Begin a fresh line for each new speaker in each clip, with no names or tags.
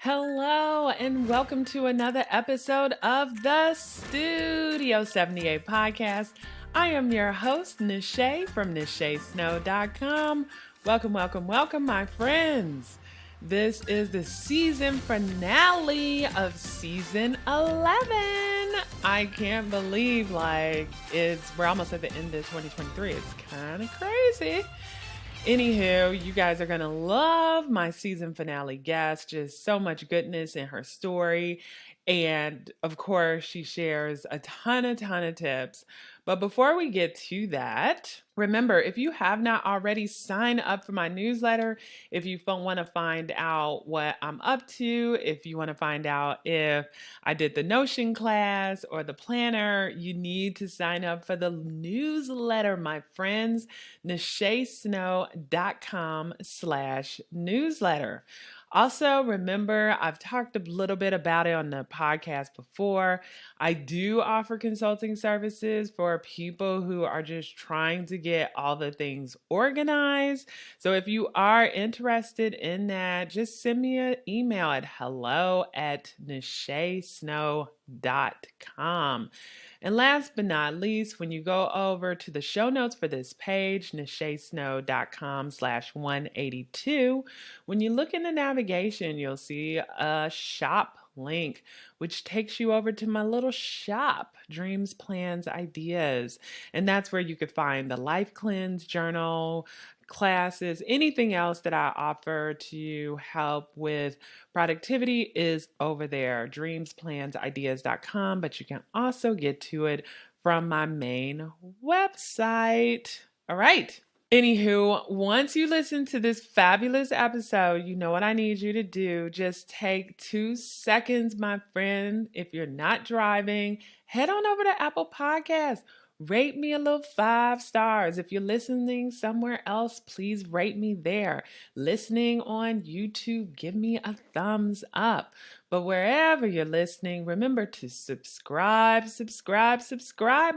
Hello, and welcome to another episode of the Studio 78 podcast. I am your host, Nache from NacheSnow.com. Welcome, my friends. This is the season finale of season 11. I can't believe we're almost at the end of 2023. It's kind of crazy. Anywho, you guys are going to love my season finale guest. Just so much goodness in her story. And of course, she shares a ton of tips. But before we get to that, remember, if you have not already, sign up for my newsletter. If you want to find out what I'm up to, if you want to find out if I did the Notion class or the planner, you need to sign up for the newsletter, my friends. NacheSnow.com/newsletter. Also, remember, I've talked a little bit about it on the podcast before. I do offer consulting services for people who are just trying to get all the things organized. So if you are interested in that, just send me an email at hello@nachesnow.com. And last but not least, when you go over to the show notes for this page, nachesnow.com/182, when you look in the navigation, you'll see a shop link, which takes you over to my little shop, Dreams, Plans, Ideas. And that's where you could find the Life Cleanse journal, classes, anything else that I offer to help with productivity is over there, dreamsplansideas.com, but you can also get to it from my main website. All right. Anywho, once you listen to this fabulous episode, you know what I need you to do. Just take 2 seconds, my friend. If you're not driving, head on over to Apple Podcasts. Rate me a little 5 stars. If you're listening somewhere else, please rate me there. Listening on YouTube, give me a thumbs up. But wherever you're listening, remember to subscribe,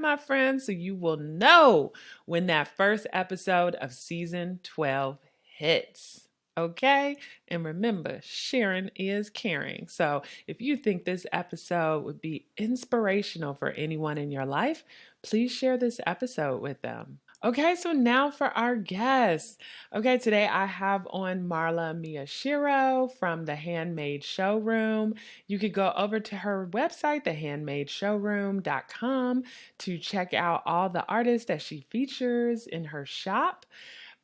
my friends, so you will know when that first episode of season 12 hits. Okay? And remember, sharing is caring. So if you think this episode would be inspirational for anyone in your life, please share this episode with them. Okay, so now for our guests. Okay, today I have on Marlo Miyashiro from the Handmade Showroom. You could go over to her website, thehandmadeshowroom.com, to check out all the artists that she features in her shop.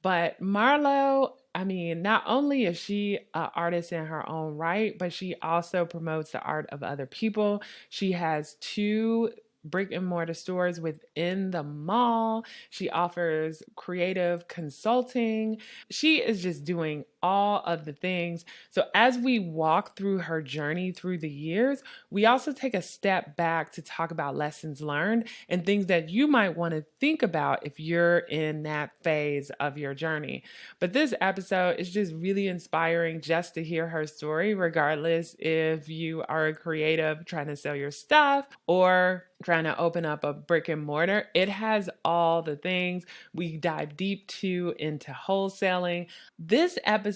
But Marlo, not only is she an artist in her own right, but she also promotes the art of other people. She has 2 brick and mortar stores within the mall. She offers creative consulting. She is just doing all of the things. So as we walk through her journey through the years, we also take a step back to talk about lessons learned and things that you might want to think about if you're in that phase of your journey. But this episode is just really inspiring just to hear her story, regardless if you are a creative trying to sell your stuff or trying to open up a brick and mortar. It has all the things. We dive deep too into wholesaling. This episode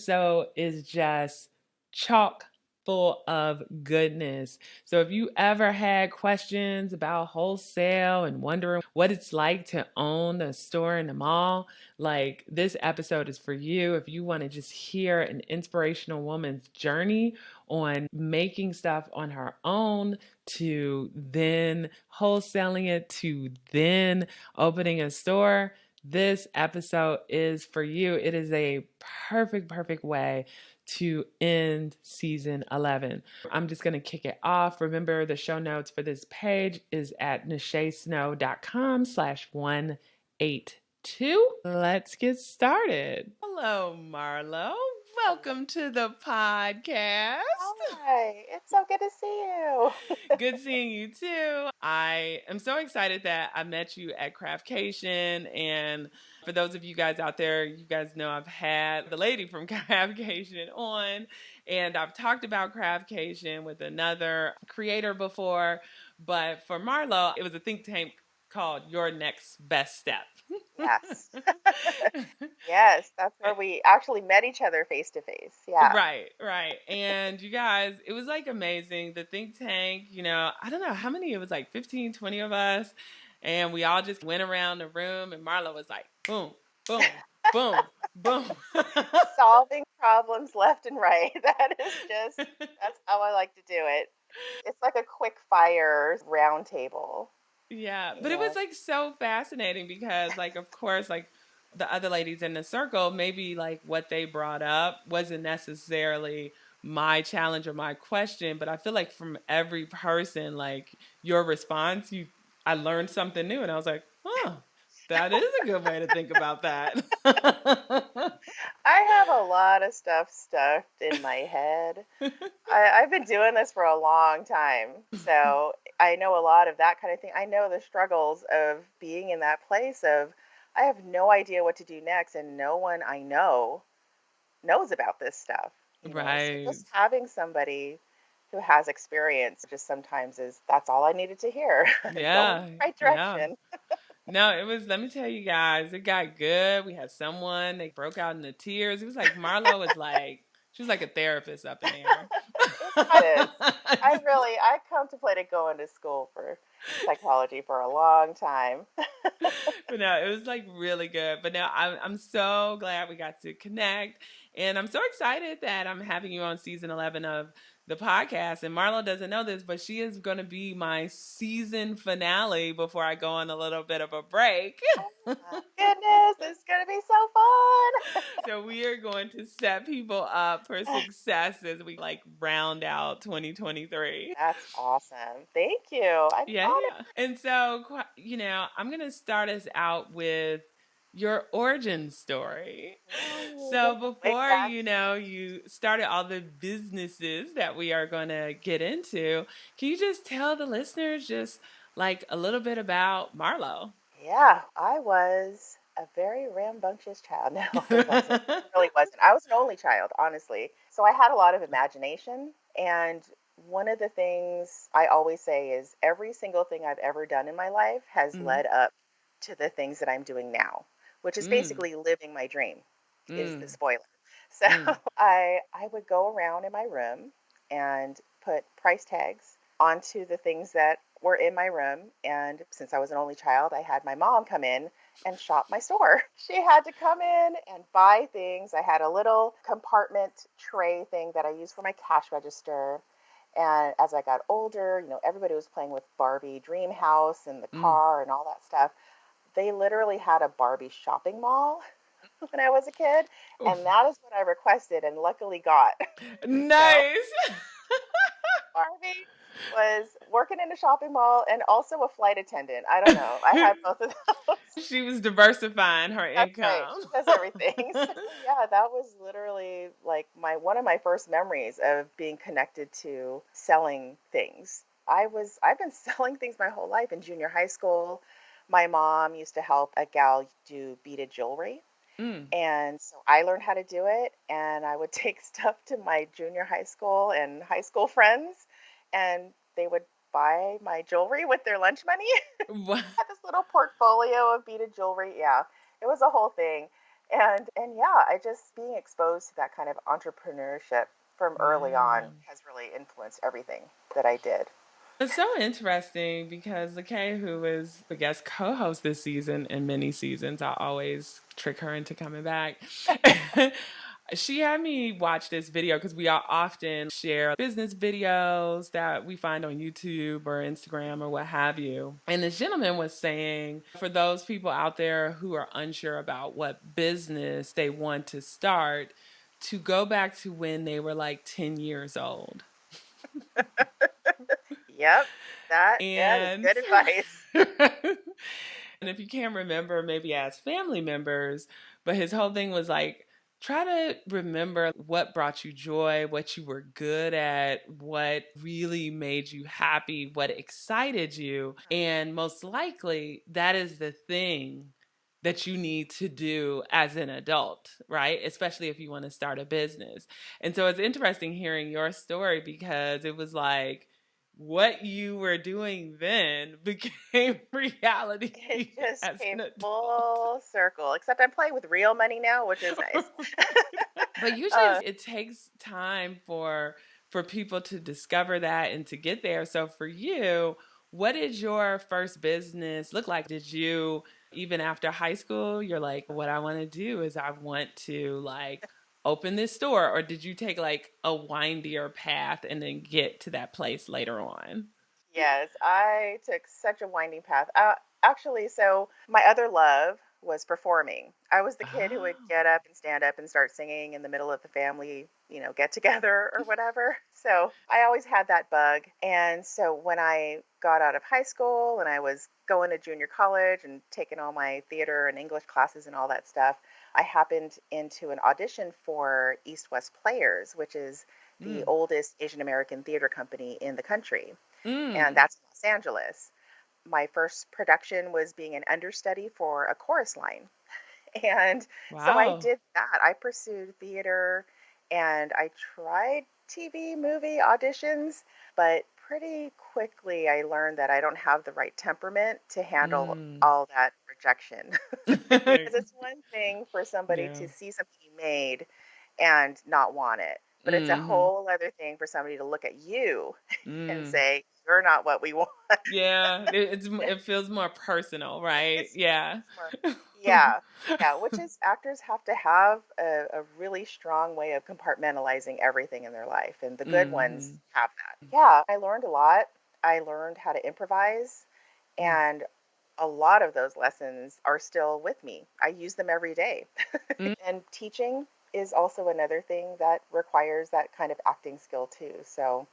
is just chock full of goodness. So if you ever had questions about wholesale and wondering what it's like to own a store in the mall, this episode is for you. If you want to just hear an inspirational woman's journey on making stuff on her own, to then wholesaling it, to then opening a store, this episode is for you. It is a perfect way to end season 11. I'm just going to kick it off. Remember, the show notes for this page is at nachesnow.com/182. Let's get started. Hello, Marlo. Welcome to the podcast.
Hi, it's so good to see you.
Good seeing you too. I am so excited that I met you at Craftcation. And for those of you guys out there, you guys know I've had the lady from Craftcation on, and I've talked about Craftcation with another creator before. But for Marlo, it was a think tank called Your Next Best Step.
Yes. Yes, that's where we actually met each other face to face. Yeah.
Right, right. And you guys, it was like amazing. The think tank, I don't know how many, it was like 15, 20 of us. And we all just went around the room, and Marlo was like, boom, boom, boom, boom.
Solving problems left and right. That's how I like to do it. It's like a quick fire round table,
Yeah,
you
but it was
know.
like so fascinating because, like, of course, like the other ladies in the circle, maybe like what they brought up wasn't necessarily my challenge or my question, but I feel like from every person, like your response, I learned something new, and I was like, oh, that is a good way to think about that.
I have a lot of stuff stuffed in my head. I've been doing this for a long time, so I know a lot of that kind of thing. I know the struggles of being in that place of I have no idea what to do next, and no one I know knows about this stuff, you know. So
Right.
just having somebody who has experience just sometimes is that's all I needed to hear. Go in the
Yeah.
right
Yeah.
direction.
No, it was, let me tell you guys, it got good. We had someone, they broke out into tears. It was like Marlo was like, she was like a therapist up in there.
It kind of is. I contemplated going to school for psychology for a long time.
But no, it was like really good. But no, I'm so glad we got to connect. And I'm so excited that I'm having you on season 11 of the podcast. And Marlo doesn't know this, but she is going to be my season finale before I go on a little bit of a break.
Oh my goodness, this is gonna be so fun.
So we are going to set people up for success as we like round out 2023.
That's awesome. Thank you. I'm
Yeah,
honored.
yeah. And so, I'm going to start us out with your origin story.
Ooh,
So,
way
before
back.
you started all the businesses that we are going to get into, can you just tell the listeners just like a little bit about Marlo?
Yeah, I was a very rambunctious child. No, it wasn't. It really wasn't. I was an only child, honestly. So I had a lot of imagination. And one of the things I always say is every single thing I've ever done in my life has
Mm,
led up to the things that I'm doing now, which is
mm,
basically living my dream, is the
mm,
spoiler. So
mm,
I would go around in my room and put price tags onto the things that were in my room. And since I was an only child, I had my mom come in and shop my store. She had to come in and buy things. I had a little compartment tray thing that I used for my cash register. And as I got older, everybody was playing with Barbie Dream House and the
mm.
car and all that stuff. They literally had a Barbie shopping mall when I was a kid, and that is what I requested and luckily got. So
Nice.
Barbie was working in a shopping mall and also a flight attendant. I don't know. I had both of those.
She was diversifying her
That's right.
income.
She does everything. So yeah, that was literally like my one of my first memories of being connected to selling things. I've been selling things my whole life in junior high school. My mom used to help a gal do beaded jewelry.
Mm.
And so I learned how to do it, and I would take stuff to my junior high school and high school friends, and they would buy my jewelry with their lunch money.
Wow.
Had this little portfolio of beaded jewelry. Yeah, it was a whole thing. And yeah, I just being exposed to that kind of entrepreneurship from early on
Wow.
has really influenced everything that I did.
It's so interesting because Kay, who is the guest co-host this season and many seasons, I always trick her into coming back. She had me watch this video because we all often share business videos that we find on YouTube or Instagram or what have you. And this gentleman was saying, for those people out there who are unsure about what business they want to start, to go back to when they were like 10 years old.
Yep, that is
And
good advice.
and if you can't remember, maybe ask family members, but his whole thing was like, try to remember what brought you joy, what you were good at, what really made you happy, what excited you. And most likely, that is the thing that you need to do as an adult, right? Especially if you want to start a business. And so it's interesting hearing your story because it was like, what you were doing then became
It
reality
just
as
came
an adult.
full circle, except I'm playing with real money now, which is nice.
But usually
uh,
it takes time for people to discover that and to get there. So for you, what did your first business look like? Did you, even after high school, you're like, what I want to do is I want to like open this store, or did you take like a windier path and then get to that place later on?
Yes, I took such a winding path. Actually, so my other love was performing. I was the kid who would
Oh.
get up and stand up and start singing in the middle of the family, get together or whatever. So I always had that bug. And so when I got out of high school and I was going to junior college and taking all my theater and English classes and all that stuff, I happened into an audition for East West Players, which is the
Mm.
oldest Asian American theater company in the country, and
Mm.
that's in Los Angeles. My first production was being an understudy for a chorus line. And so I
Wow.
did that. I pursued theater and I tried TV, movie auditions, but pretty quickly I learned that I don't have the right temperament to handle
Mm.
all that rejection. Because
Like,
it's one thing for somebody
yeah.
to see something you made and not want it, but it's a
Mm-hmm.
whole other thing for somebody to look at you and
Mm.
say, "You're not what we want."
Yeah, it feels more personal, right?
It's
Yeah.
more, yeah, yeah, which is actors have to have a really strong way of compartmentalizing everything in their life, and the good ones
Mhm.
have that. Yeah, I learned a lot. I learned how to improvise,
Mm.
and a lot of those lessons are still with me. I use them every day.
Mm.
And teaching is also another thing that requires that kind of acting skill too. So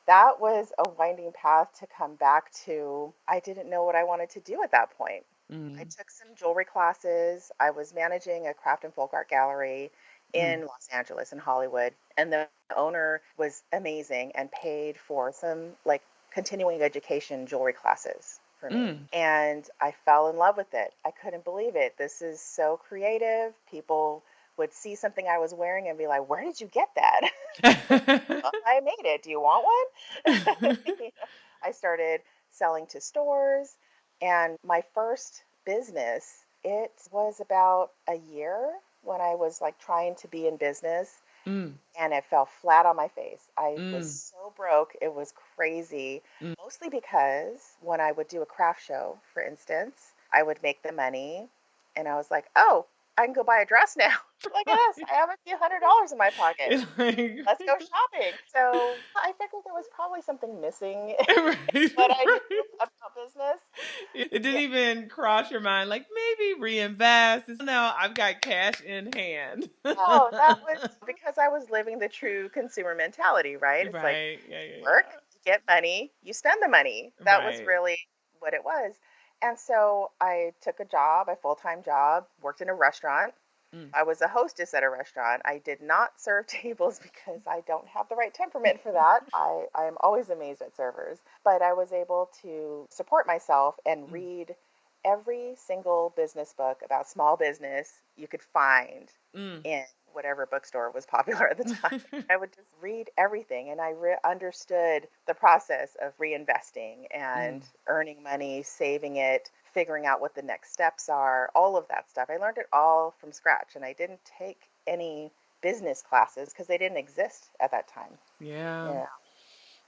that was a winding path to come back to. I didn't know what I wanted to do at that point. I
Mm.
took some jewelry classes. I was managing a craft and folk art gallery
Mm.
in Los Angeles and Hollywood. And the owner was amazing and paid for some like continuing education jewelry classes for me.
Mm.
And I fell in love with it. I couldn't believe it. This is so creative. People would see something I was wearing and be like, "Where did you get that?" Well, I made it. Do you want one? I started selling to stores, and my first business, it was about a year when I was like trying to be in business,
Mm.
and it fell flat on my face. I was
Mm.
so broke, it was crazy.
Mm.
Mostly because when I would do a craft show, for instance, I would make the money and I was like, "Oh, I can go buy a dress now." Look at this. I have a few $100 in my pocket.
It's like
Let's go shopping. So I figured there was probably something missing in
right,
what I knew
right.
about business.
It didn't
Yeah.
even cross your mind, like maybe reinvest. No, I've got cash in hand.
No, that was because I was living the true consumer mentality, right? It's like
Right. Yeah,
you
yeah,
work,
yeah.
you get money, you spend the money. That was
Right.
really what it was. And so I took a job, a full-time job, worked in a restaurant.
Mm.
I was a hostess at a restaurant. I did not serve tables because I don't have the right temperament for that. I am always amazed at servers. But I was able to support myself and
Mm.
read every single business book about small business you could find
Mm.
in whatever bookstore was popular at the time. I would just read everything and I understood the process of reinvesting and
Mm.
earning money, saving it, figuring out what the next steps are, all of that stuff. I learned it all from scratch and I didn't take any business classes because they didn't exist at that time.
Yeah.
Yeah.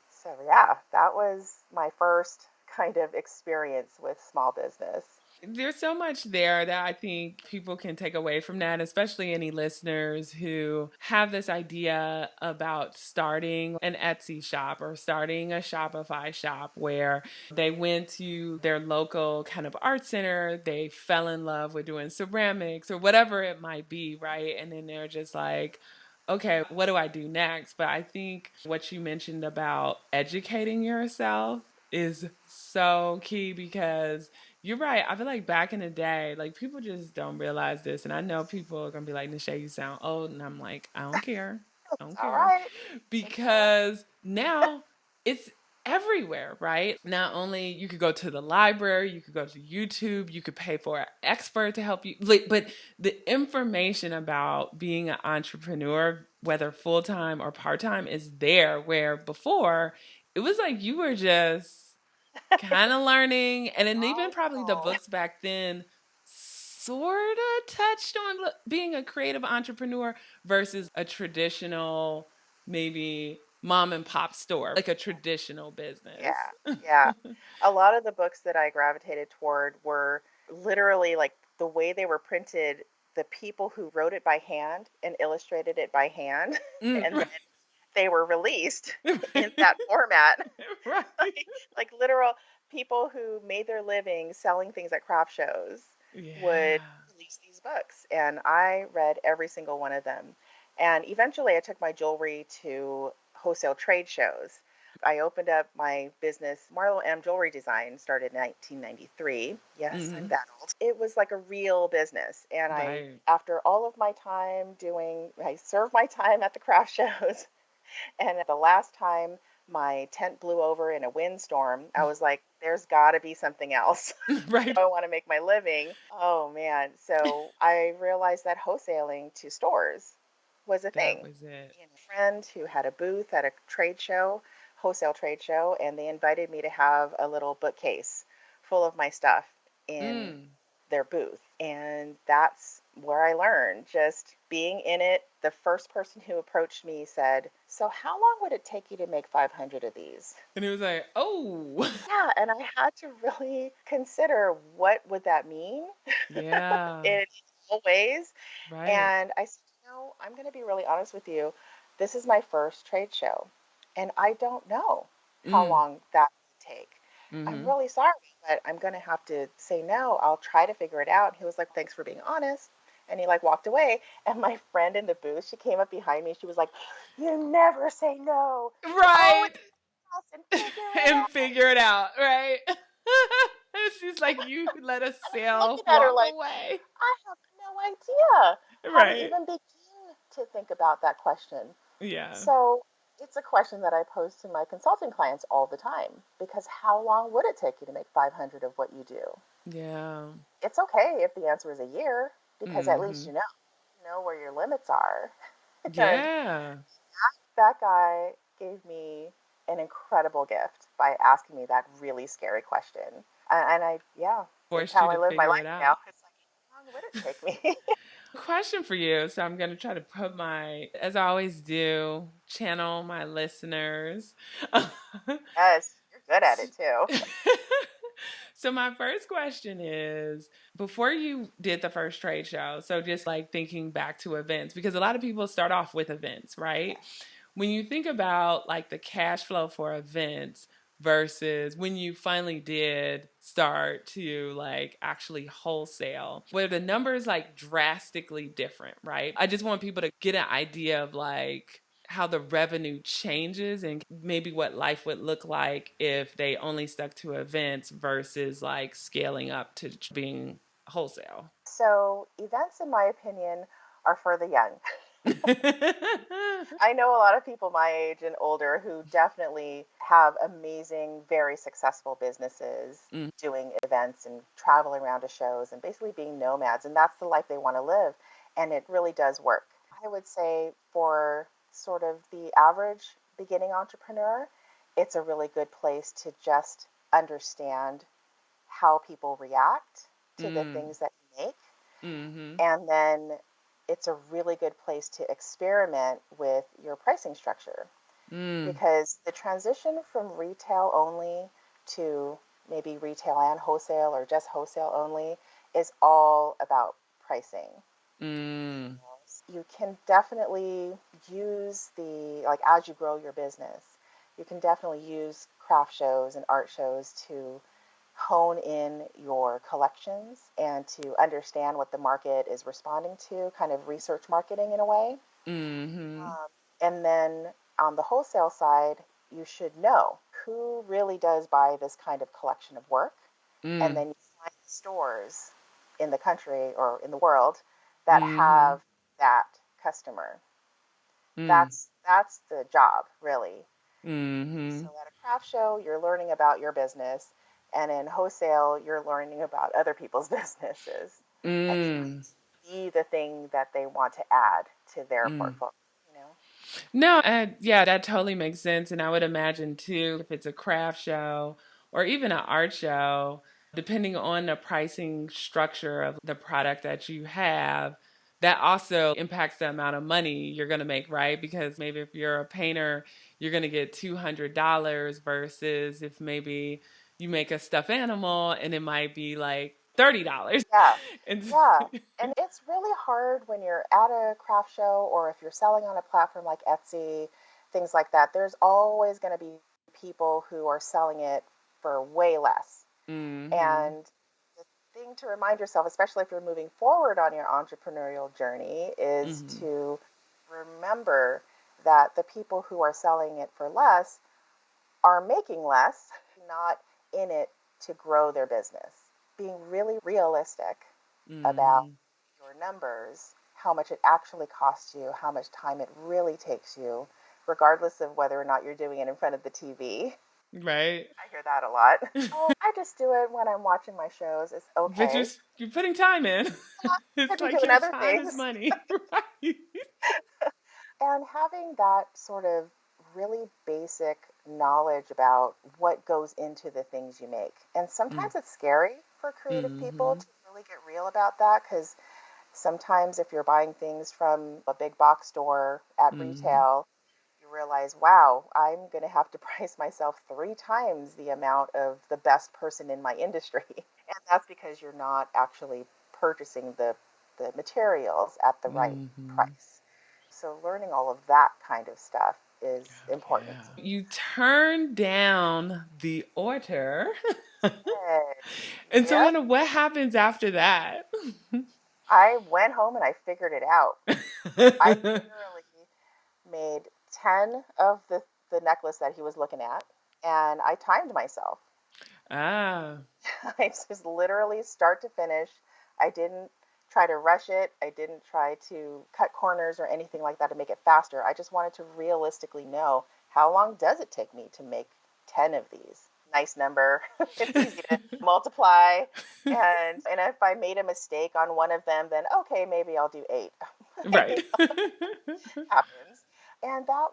So, yeah, that was my first kind of experience with small business.
There's so much there that I think people can take away from that, especially any listeners who have this idea about starting an Etsy shop or starting a Shopify shop where they went to their local kind of art center, they fell in love with doing ceramics or whatever it might be, right? And then they're just like, okay, what do I do next? But I think what you mentioned about educating yourself is so key because you're right. I feel like back in the day, like people just don't realize this. And I know people are gonna be like, Nache, you sound old. And I'm like, I don't care. I don't
All
care.
right. It's all right.
Because now it's everywhere, right? Not only you could go to the library, you could go to YouTube, you could pay for an expert to help you. Like, but the information about being an entrepreneur, whether full time or part time, is there. Where before it was like you were just kind of learning, and then even probably the
Oh,
books back then sort of touched on being a creative entrepreneur versus a traditional, maybe mom and pop store, like a traditional business.
yeah, yeah. A lot of the books that I gravitated toward were literally like the way they were printed, the people who wrote it by hand and illustrated it by hand, and
Right.
then they were released in that format.
Right.
Like literal people who made their living selling things at craft shows would
Yeah.
release these books, and I read every single one of them. And eventually I took my jewelry to wholesale trade shows. I opened up my business. Marlo M Jewelry Design started in 1993. Yes, I'm
Hmm.
that old. It was like a real business, and I,
Right.
after all of my time doing, I served my time at the craft shows. And the last time my tent blew over in a windstorm, I was like, there's got to be something else.
Right.
I want to make my living. Oh man. So I realized that wholesaling to stores was a
That
thing.
was it.
And a friend who had a booth at a trade show, wholesale trade show, and they invited me to have a little bookcase full of my stuff in
Mm.
their booth. And that's where I learned just being in it. The first person who approached me said, "So, how long would it take you to make 500 of these?"
And it was like, oh.
Yeah, and I had to really consider what would that mean
Yeah.
in all ways.
Right.
And I said, I'm going to be really honest with you. This is my first trade show, and I don't know how
Mm.
long that would take. I'm
Mm-hmm.
really sorry, but I'm going to have to say no. I'll try to figure it out. And he was like, thanks for being honest. And he like walked away. And my friend in the booth, she came up behind me. She was like, you never say no. Go in
Right.
the house and figure it
And
out.
figure it out, right? She's like, you let a
And I'm
sale
looking at her
walk
like,
away.
I have no idea how to
Right.
even begin to think about that question.
Yeah.
So it's a question that I pose to my consulting clients all the time because how long would it take you to make 500 of what you do?
Yeah.
It's okay if the answer is a year because at least
Mm-hmm.
you know where your limits are. And
Yeah.
that guy gave me an incredible gift by asking me that really scary question. And I, yeah, it's
Forced
how
you
I
to
live my
figure it
life now.
out.
It's like, how long would it take me?
Question for you. So I'm going to try to put as I always do, channel my listeners.
Yes, you're good at it too.
So my first question is, before you did the first trade show, so just like thinking back to events, because a lot of people start off with events, right? When you think about like the cash flow for events versus when you finally did start to like actually wholesale, where the numbers like drastically different, right? I just want people to get an idea of like how the revenue changes and maybe what life would look like if they only stuck to events versus like scaling up to being wholesale.
So, events, in my opinion, are for the young. I know a lot of people my age and older who definitely have amazing, very successful businesses
Mm,
doing events and traveling around to shows and basically being nomads. And that's the life they want to live. And it really does work. I would say for sort of the average beginning entrepreneur, it's a really good place to just understand how people react to the
mm,
things that you make.
mm-hmm,
And then it's a really good place to experiment with your pricing structure
mm,
because the transition from retail only to maybe retail and wholesale or just wholesale only is all about pricing.
mm,
You can definitely use like as you grow your business, you can definitely use craft shows and art shows to hone in your collections and to understand what the market is responding to, kind of research marketing in a way.
mm-hmm,
And then on the wholesale side, you should know who really does buy this kind of collection of work. And
mm,
then you find stores in the country or in the world that
mm-hmm,
have that customer.
mm,
That's the job, really.
mm-hmm,
So at a craft show, you're learning about your business, and in wholesale, you're learning about other people's businesses and trying
mm,
to be the thing that they want to add to their
mm.
portfolio, you know?
No, yeah, that totally makes sense. And I would imagine too, if it's a craft show or even an art show, depending on the pricing structure of the product that you have, that also impacts the amount of money you're going to make, right? Because maybe if you're a painter, you're going to get $200 versus if maybe you make a stuffed animal and it might be like $30.
Yeah,
And
yeah. And it's really hard when you're at a craft show or if you're selling on a platform like Etsy, things like that. There's always going to be people who are selling it for way less.
mhm.
And the thing to remind yourself, especially if you're moving forward on your entrepreneurial journey, is
Mhm.
to remember that the people who are selling it for less are making less, not in it to grow their business. Being really realistic about
Mhm.
your numbers, how much it actually costs you, how much time it really takes you, regardless of whether or not you're doing it in front of the TV.
Right.
I hear that a lot. Oh, I just do it when I'm watching my shows. It's
But
okay.
you're putting time in.
Could
It's
be
like
doing
your
other
time is
things.
money, right?
And having that sort of really basic knowledge about what goes into the things you make. And
Mm.
sometimes it's scary for creative people
Mhm.
to really get real about that because sometimes if you're buying things from a big box store at
Mhm.
retail, you realize, wow, I'm going to have to price myself 3 times the amount of the best person in my industry. And that's because you're not actually purchasing the materials at the right
Mhm.
price. So learning all of that kind of stuff is important.
Yeah. You turn down the order.
Good.
And so
Yep.
what happens after that?
I went home and I figured it out. I literally made 10 of the necklace that he was looking at, and I timed myself.
Ah,
I just literally start to finish. I didn't try to rush it. I didn't try to cut corners or anything like that to make it faster. I just wanted to realistically know how long does it take me to make 10 of these? Nice number. It's easy to multiply. And if I made a mistake on one of them, then okay, maybe I'll do 8.
right.
Happens. And that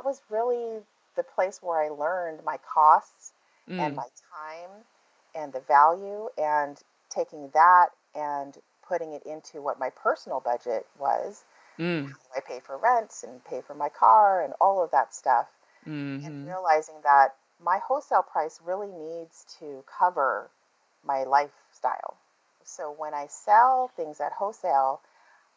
was really the place where I learned my costs and
Mm.
my time and the value and taking that and putting it into what my personal budget was.
Mm.
How do I pay for rent and pay for my car and all of that stuff? And
Mhm.
realizing that my wholesale price really needs to cover my lifestyle. So when I sell things at wholesale,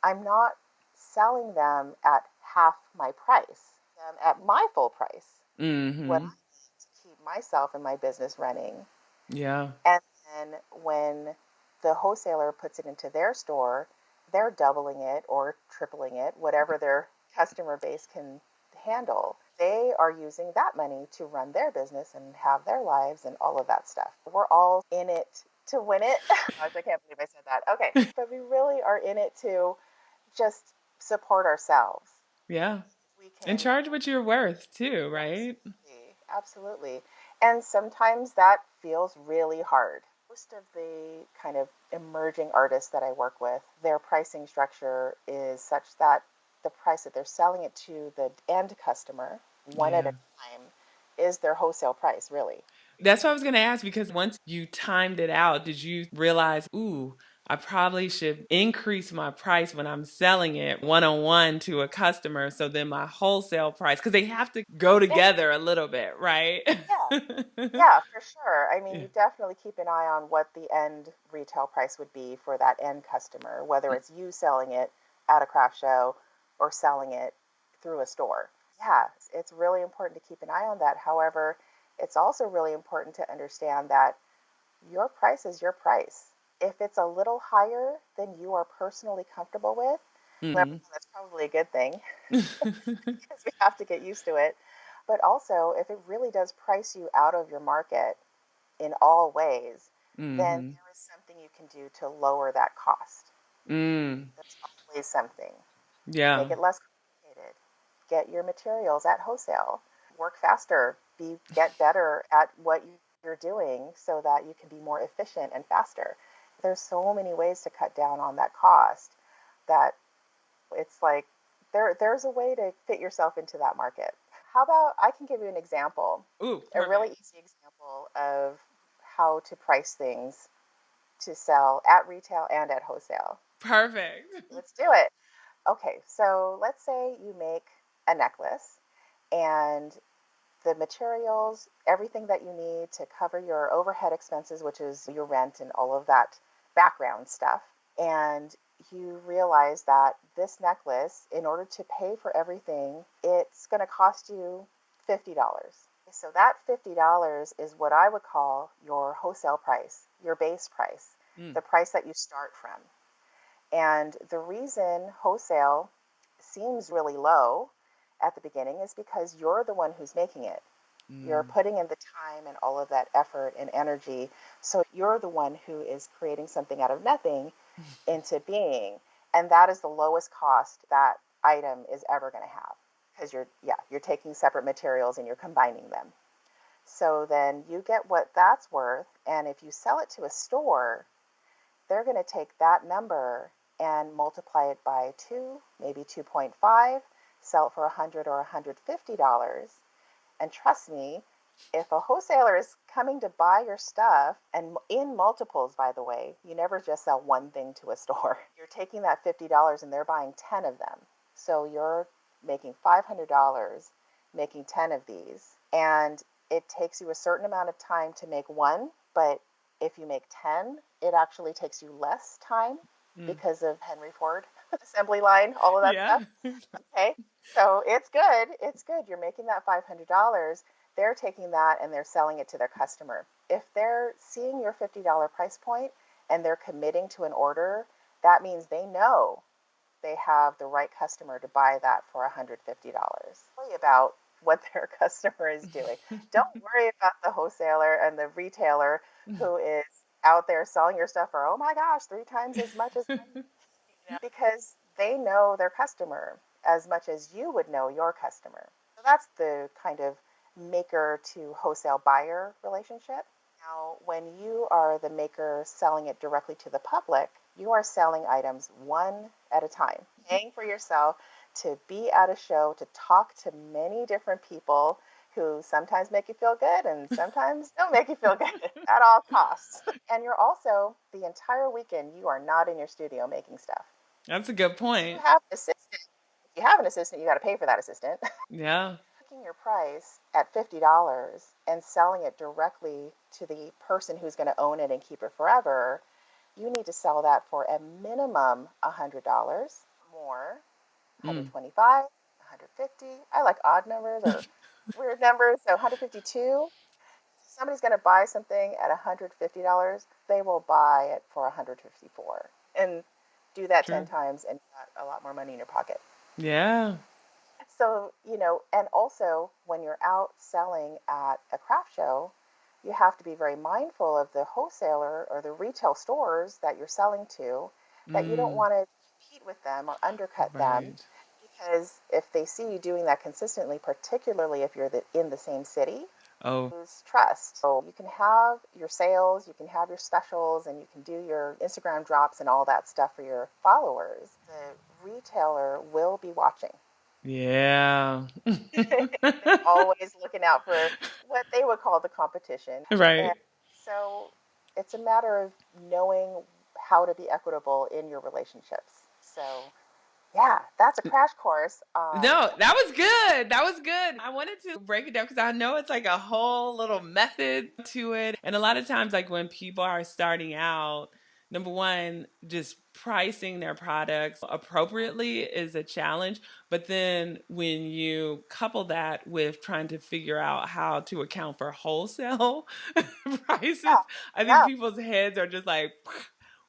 I'm not selling them at half my price, at my full price, what
Mhm.
I need to keep myself and my business running.
Yeah.
And then when the wholesaler puts it into their store, they're doubling it or tripling it, whatever their customer base can handle. They are using that money to run their business and have their lives and all of that stuff. We're all in it to win it. Gosh, I can't believe I said that. Okay, but we really are in it to just support ourselves.
Yeah.
We
And
can,
charge what you're worth too, right?
absolutely, absolutely. And sometimes that feels really hard. Most of the kind of emerging artists that I work with, their pricing structure is such that the price that they're selling it to the end customer, one at a
Yeah.
time, is their wholesale price, really.
That's what I was going to ask because once you timed it out, did you realize, ooh, I probably should increase my price when I'm selling it one on one to a customer. So then my wholesale price, because they have to go
Yeah,
together a little bit, right?
yeah. Yeah, for sure. I mean,
Yeah.
you definitely keep an eye on what the end retail price would be for that end customer, whether it's you selling it at a craft show or selling it through a store. Yeah, it's really important to keep an eye on that. However, it's also really important to understand that your price is your price. If it's a little higher than you are personally comfortable with,
Mm.
that's probably a good thing because we have to get used to it. But also, if it really does price you out of your market, in all ways, then
Mm-hmm.
there is something you can do to lower that cost.
Mm.
There's always something. Make
Yeah.
it less complicated. Get your materials at wholesale. Work faster. Get better at what you're doing so that you can be more efficient and faster. There's so many ways to cut down on that cost that it's like There's a way to fit yourself into that market. How about I can give you an example,
Ooh,
a really
perfect.
easy example of how to price things to sell at retail and at wholesale.
Perfect.
Let's do it. Okay, so let's say you make a necklace and the materials, everything that you need to cover your overhead expenses, which is your rent and all of that background stuff. And you realize that this necklace, in order to pay for everything, it's going to cost you $50. So that $50 is what I would call your wholesale price, your base price,
Mm,
the price that you start from. And the reason wholesale seems really low at the beginning is because you're the one who's making it. You're
mm.
putting in the time and all of that effort and energy. So you're the one who is creating something out of nothing into being. And that is the lowest cost that item is ever going to have because you're taking separate materials and you're combining them. So then you get what that's worth. And if you sell it to a store, they're going to take that number and multiply it by 2, maybe 2.5, sell it for $100 or $150. And trust me, if a wholesaler is coming to buy your stuff, and in multiples, by the way, you never just sell one thing to a store. You're taking that $50 and they're buying 10 of them. So you're making $500 making 10 of these. And it takes you a certain amount of time to make one, but if you make 10, it actually takes you less time
Mm.
because of Henry Ford assembly line, all of that
Yeah.
stuff. Okay. So it's good. It's good. You're making that $500. They're taking that and they're selling it to their customer. If they're seeing your $50 price point and they're committing to an order, that means they know they have the right customer to buy that for $150. Worry about what their customer is doing. Don't worry about the wholesaler and the retailer who is out there selling your stuff for, oh my gosh, 3 times as much as because they know their customer as much as you would know your customer. So that's the kind of maker to wholesale buyer relationship. Now, when you are the maker selling it directly to the public, you are selling items one at a time, paying for yourself to be at a show, to talk to many different people who sometimes make you feel good and sometimes don't make you feel good at all costs. And you're also, the entire weekend, you are not in your studio making stuff.
That's a good
If you
point.
have an assistant, if you have an assistant, you got to pay for that assistant.
Yeah.
Taking your price at $50 and selling it directly to the person who's going to own it and keep it forever, you need to sell that for a minimum $100 more,
Mm.
125, 150. I like odd numbers or weird numbers, so 152. Somebody's going to buy something at $150, they will buy it for 154. And do that 10
True.
times and you got a lot more money in your pocket.
Yeah.
So, and also when you're out selling at a craft show, you have to be very mindful of the wholesaler or the retail stores that you're selling to, that you don't
Mm.
want to compete with them or undercut them.
Right.
Because if they see you doing that consistently, particularly if you're in the same city,
Oh,
lose trust. So you can have your sales, you can have your specials, and you can do your Instagram drops and all that stuff for your followers. The retailer will be watching.
yeah.
They're always looking out for what they would call the competition. And
Right.
so it's a matter of knowing how to be equitable in your relationships. So, yeah, that's a crash course on
No, that was good. That was good. I wanted to break it down because I know it's like a whole little method to it. And a lot of times, like when people are starting out, number one, just pricing their products appropriately is a challenge. But then when you couple that with trying to figure out how to account for wholesale prices,
yeah,
I think
yeah,
people's heads are just like,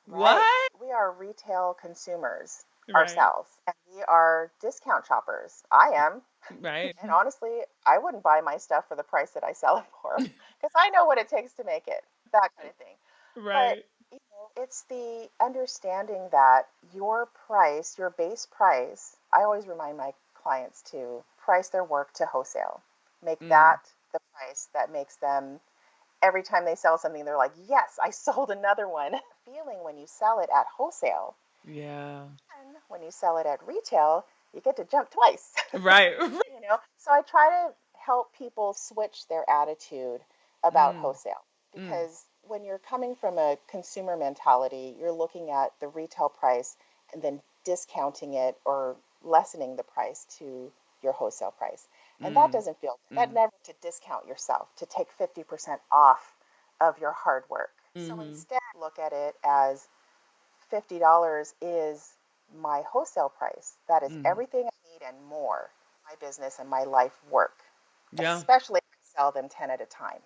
right.
what?
We are retail consumers
Right.
ourselves, and we are discount shoppers. I am.
Right.
And honestly, I wouldn't buy my stuff for the price that I sell it for because I know what it takes to make it, that kind of thing. But
Right.
it's the understanding that your price, your base price, I always remind my clients to price their work to wholesale. Make
Mm,
that the price that makes them, every time they sell something, they're like, yes, I sold another one. Feeling when you sell it at wholesale
yeah.
and when you sell it at retail, you get to jump twice.
Right.
So I try to help people switch their attitude about
Mm,
wholesale,
mm,
because when you're coming from a consumer mentality, you're looking at the retail price and then discounting it or lessening the price to your wholesale price. And that
mm,
doesn't feel good. That
mm,
never to discount yourself, to take 50% off of your hard work. So
mm,
instead, look at it as $50 is my wholesale price. That is
mm.
everything I need and more. My business and my life work,
Yeah.
especially if I sell them 10 at a time.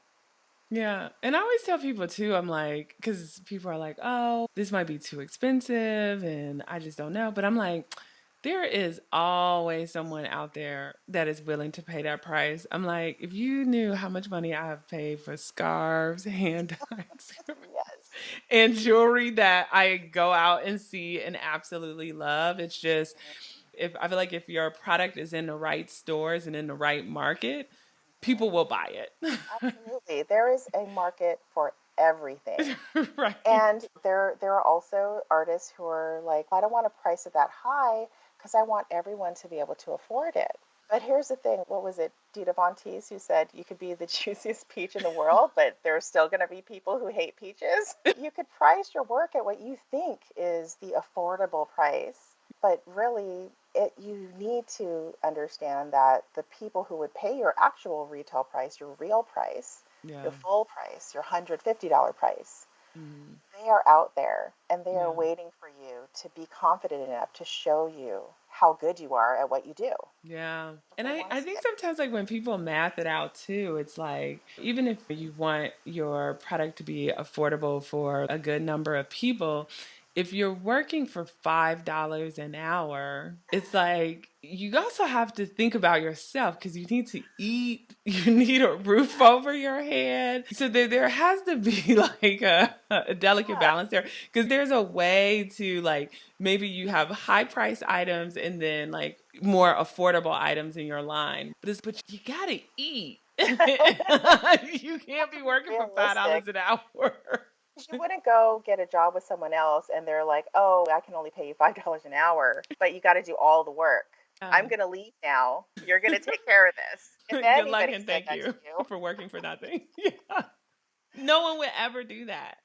Yeah. And I always tell people too, I'm like, because people are like, oh, this might be too expensive and I just don't know. But I'm like, there is always someone out there that is willing to pay that price. I'm like, if you knew how much money I have paid for scarves, hand dyes,
Yes.
and jewelry that I go out and see and absolutely love, it's just, if I feel like if your product is in the right stores and in the right market, people will buy it.
Absolutely. There is a market for everything.
Right.
And there are also artists who are like, I don't want to price it that high because I want everyone to be able to afford it. But here's the thing, what was it, Dita Von Teese, who said you could be the juiciest peach in the world, but there's still going to be people who hate peaches? You could price your work at what you think is the affordable price, but really you need to understand that the people who would pay your actual retail price, your real price, your
Yeah.
full price, your $150 price,
Mhm.
they are out there and they are
Yeah.
waiting for you to be confident enough to show you how good you are at what you do.
Yeah. And
They
I,
want to
I
see
think
it.
sometimes like when people math it out too, it's like even if you want your product to be affordable for a good number of people, if you're working for $5 an hour, it's like you also have to think about yourself because you need to eat, you need a roof over your head. So there has to be like a delicate
Yeah.
balance there because there's a way to like maybe you have high price items and then like more affordable items in your line. But you gotta eat. You
You have
can't
to
be
be
working for five
realistic.
dollars an hour.
Because you wouldn't go get a job with someone else and they're like, oh, I can only pay you $5 an hour, but you got to do all the work. I'm
Yeah.
going to leave now. You're going to take care of this. If
Good luck
anybody
and
said
thank
that to
you
you,
for working for nothing. Yeah. No one would ever do that.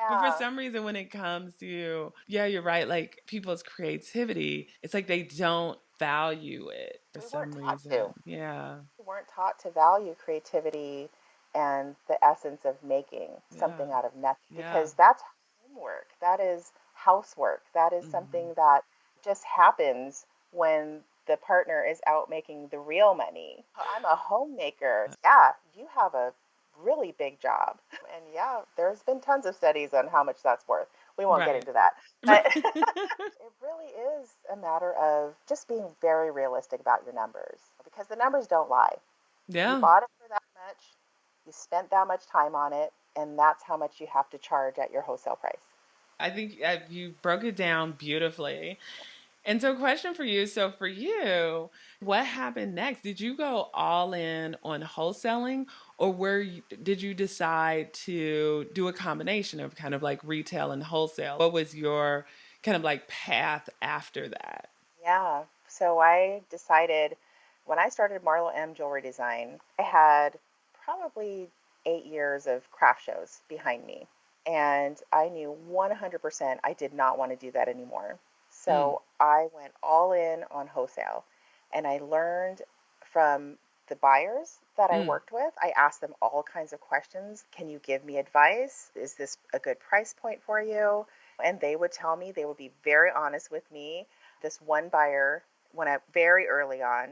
But for
yeah,
some reason, when it comes to, yeah, you're right, like people's creativity, it's like they don't value it for
we weren't
some
taught to.
reason. Yeah.
We weren't taught to value creativity and the essence of making
Yeah.
something out of nothing,
Yeah.
because that's homework. That is housework. That is
Hmm.
something that just happens when the partner is out making the real money. I'm a homemaker. Yeah, you have a really big job. And yeah, there's been tons of studies on how much that's worth. We won't get
Right.
into that. But
Right.
it really is a matter of just being very realistic about your numbers, because the numbers don't lie. You
Yeah.
bought it for that much, you spent that much time on it, and that's how much you have to charge at your wholesale price.
I think you broke it down beautifully. And so, question for you. So, for you, what happened next? Did you go all in on wholesaling, or did you decide to do a combination of kind of like retail and wholesale? What was your kind of like path after that?
Yeah. So I decided when I started Marlo M Jewelry Design, I had probably 8 years of craft shows behind me. And I knew 100% I did not want to do that anymore.
Mm,
So I went all in on wholesale and I learned from the buyers that I
mm,
worked with. I asked them all kinds of questions. Can you give me advice? Is this a good price point for you? And they would tell me, they would be very honest with me. This one buyer, when I very early on,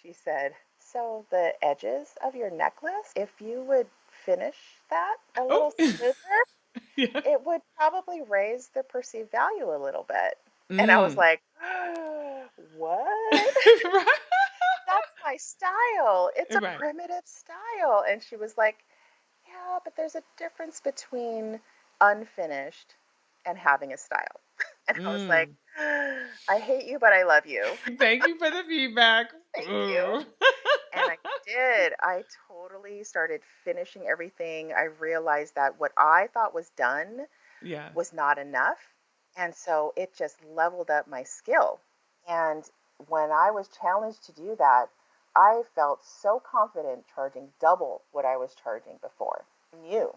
she said, so the edges of your necklace, if you would finish that a
oh,
little smoother,
yeah.
it would probably raise the perceived value a little bit. And I was
Mm,
like, what?
right.
That's my style. It's a
Right.
primitive style. And she was like, yeah, but there's a difference between unfinished and having a style. And I was like,
Mm.
I hate you, but I love you.
Thank you for the feedback.
Thank you.
Mm.
And I did. I totally started finishing everything. I realized that what I thought was done
Yeah.
was not enough. And so it just leveled up my skill. And when I was challenged to do that, I felt so confident charging double what I was charging before. I knew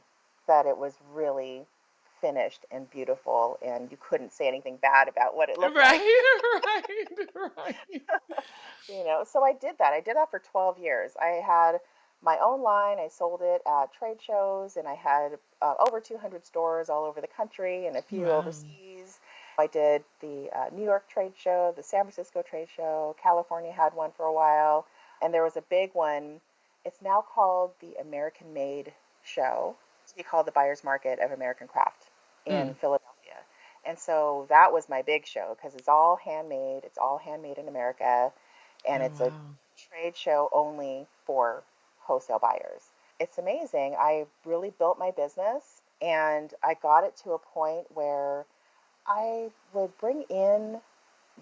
that it was really finished and beautiful, and you couldn't say anything bad about what it looked like.
Right, right, right.
So I did that. I did that for 12 years. I had my own line. I sold it at trade shows, and I had over 200 stores all over the country and a few
Wow.
overseas. I did the New York trade show, the San Francisco trade show. California had one for a while, and there was a big one. It's now called the American Made Show. It used to be called the Buyer's Market of American Craft in
Mm.
Philadelphia. And so that was my big show because it's all handmade. It's all handmade in America, and
Oh,
it's a
wow.
trade show only for wholesale buyers. It's amazing. I really built my business, and I got it to a point where I would bring in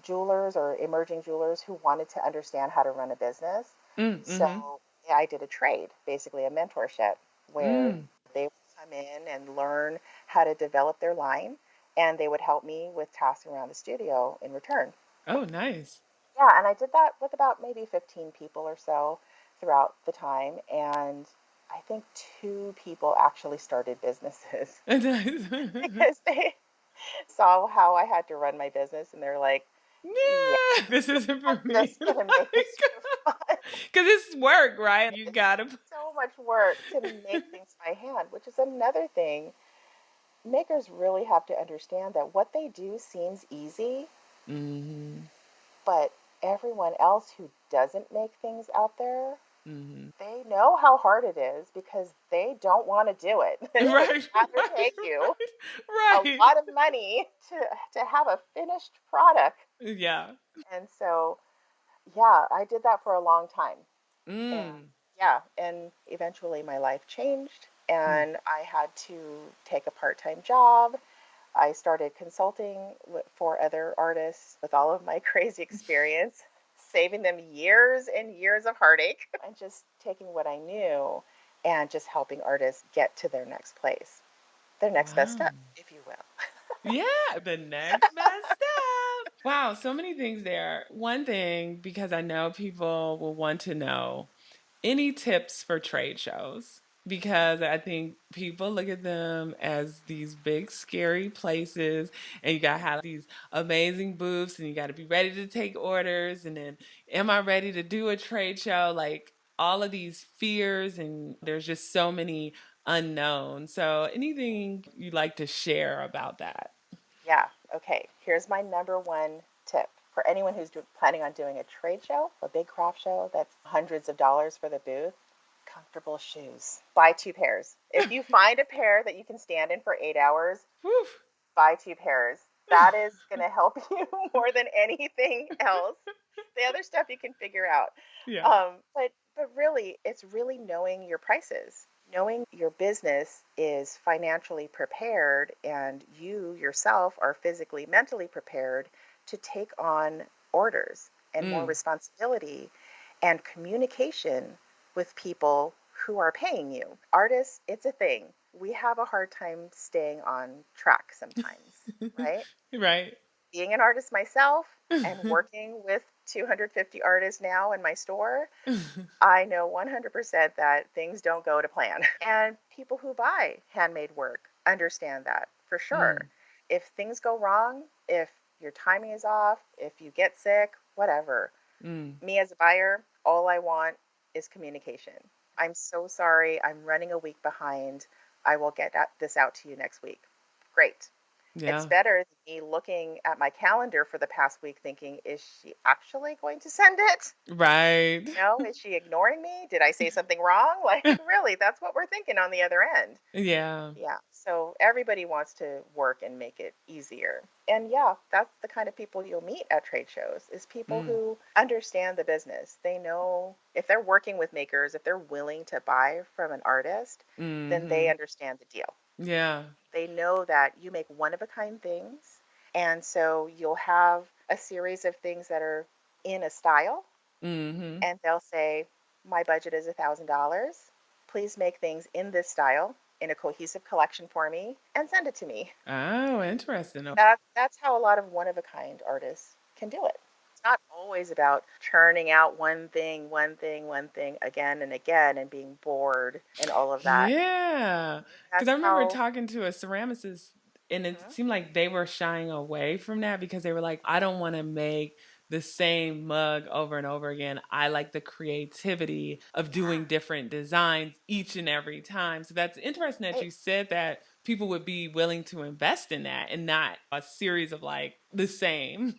jewelers or emerging jewelers who wanted to understand how to run a business.
Mm, mm-hmm.
So yeah, I did a trade, basically a mentorship, where
Mm.
they would come in and learn how to develop their line, and they would help me with tasks around the studio in return.
Oh, nice.
Yeah, and I did that with about maybe 15 people or so throughout the time. And I think two people actually started businesses
Nice.
because they saw how I had to run my business and they're like, yeah,
Yeah, this isn't
I'm
for me.
just going to make this for fun.
Because it's work, right? You
It's
gotta.
so much work to make things by hand, which is another thing. Makers really have to understand that what they do seems easy,
Mm-hmm.
but everyone else who doesn't make things out there,
Mm-hmm.
they know how hard it is because they don't want to do it. They would
Right,
rather
right,
pay you a
right, right.
lot of money to have a finished product.
Yeah.
And so, yeah, I did that for a long time. And
Mm.
yeah, and eventually my life changed
Mm.
and I had to take a part-time job. I started consulting for other artists with all of my crazy experience, saving them years and years of heartache, and just taking what I knew and just helping artists get to their next place, their next best
Wow.
step, if you will.
Yeah, the next best step. Wow, so many things there. One thing, because I know people will want to know any tips for trade shows? Because I think people look at them as these big, scary places, and you got to have these amazing booths, and you got to be ready to take orders. And then, am I ready to do a trade show? Like all of these fears, and there's just so many unknowns. So, anything you'd like to share about that?
Yeah, okay. Here's my number one tip for anyone who's planning on doing a trade show, a big craft show that's hundreds of dollars for the booth. Comfortable shoes. Buy two pairs. If you find a pair that you can stand in for 8 hours,
Whew.
buy two pairs. That is going to help you more than anything else. The other stuff you can figure out.
Yeah.
But really, it's really knowing your prices, knowing your business is financially prepared, and you yourself are physically, mentally prepared to take on orders and more
Mm.
responsibility and communication with people who are paying you. Artists, it's a thing. We have a hard time staying on track sometimes, right?
Right.
Being an artist myself and working with 250 artists now in my store, I know 100% that things don't go to plan. And people who buy handmade work understand that for sure.
Mm.
If things go wrong, if your timing is off, if you get sick, whatever,
Mm.
me as a buyer, all I want is communication. I'm so sorry. I'm running a week behind. I will get this out to you next week. Great. It's
Yeah.
better than me looking at my calendar for the past week thinking, is she actually going to send it?
Right.
Is she ignoring me? Did I say something wrong? Like, really, that's what we're thinking on the other end.
Yeah.
Yeah. So everybody wants to work and make it easier. And yeah, that's the kind of people you'll meet at trade shows is people
Mm.
who understand the business. They know if they're working with makers, if they're willing to buy from an artist, then they
Mhm.
understand the deal.
Yeah.
They know that you make one of a kind things. And so you'll have a series of things that are in a style,
Mhm.
and they'll say, my budget is $1,000. Please make things in this style in a cohesive collection for me and send it to me.
Oh, interesting.
That's how a lot of one of a kind artists can do it. not always about churning out one thing again and again and being bored and all of that.
Yeah. Because
That's
I remember
how.
talking to a ceramicist, and it
Mhm.
seemed like they were shying away from that because they were like, I don't want to make the same mug over and over again. I like the creativity of
Yeah,
doing different designs each and every time. So that's interesting that
right.
you said that people would be willing to invest in that and not a series of like the same
Yeah,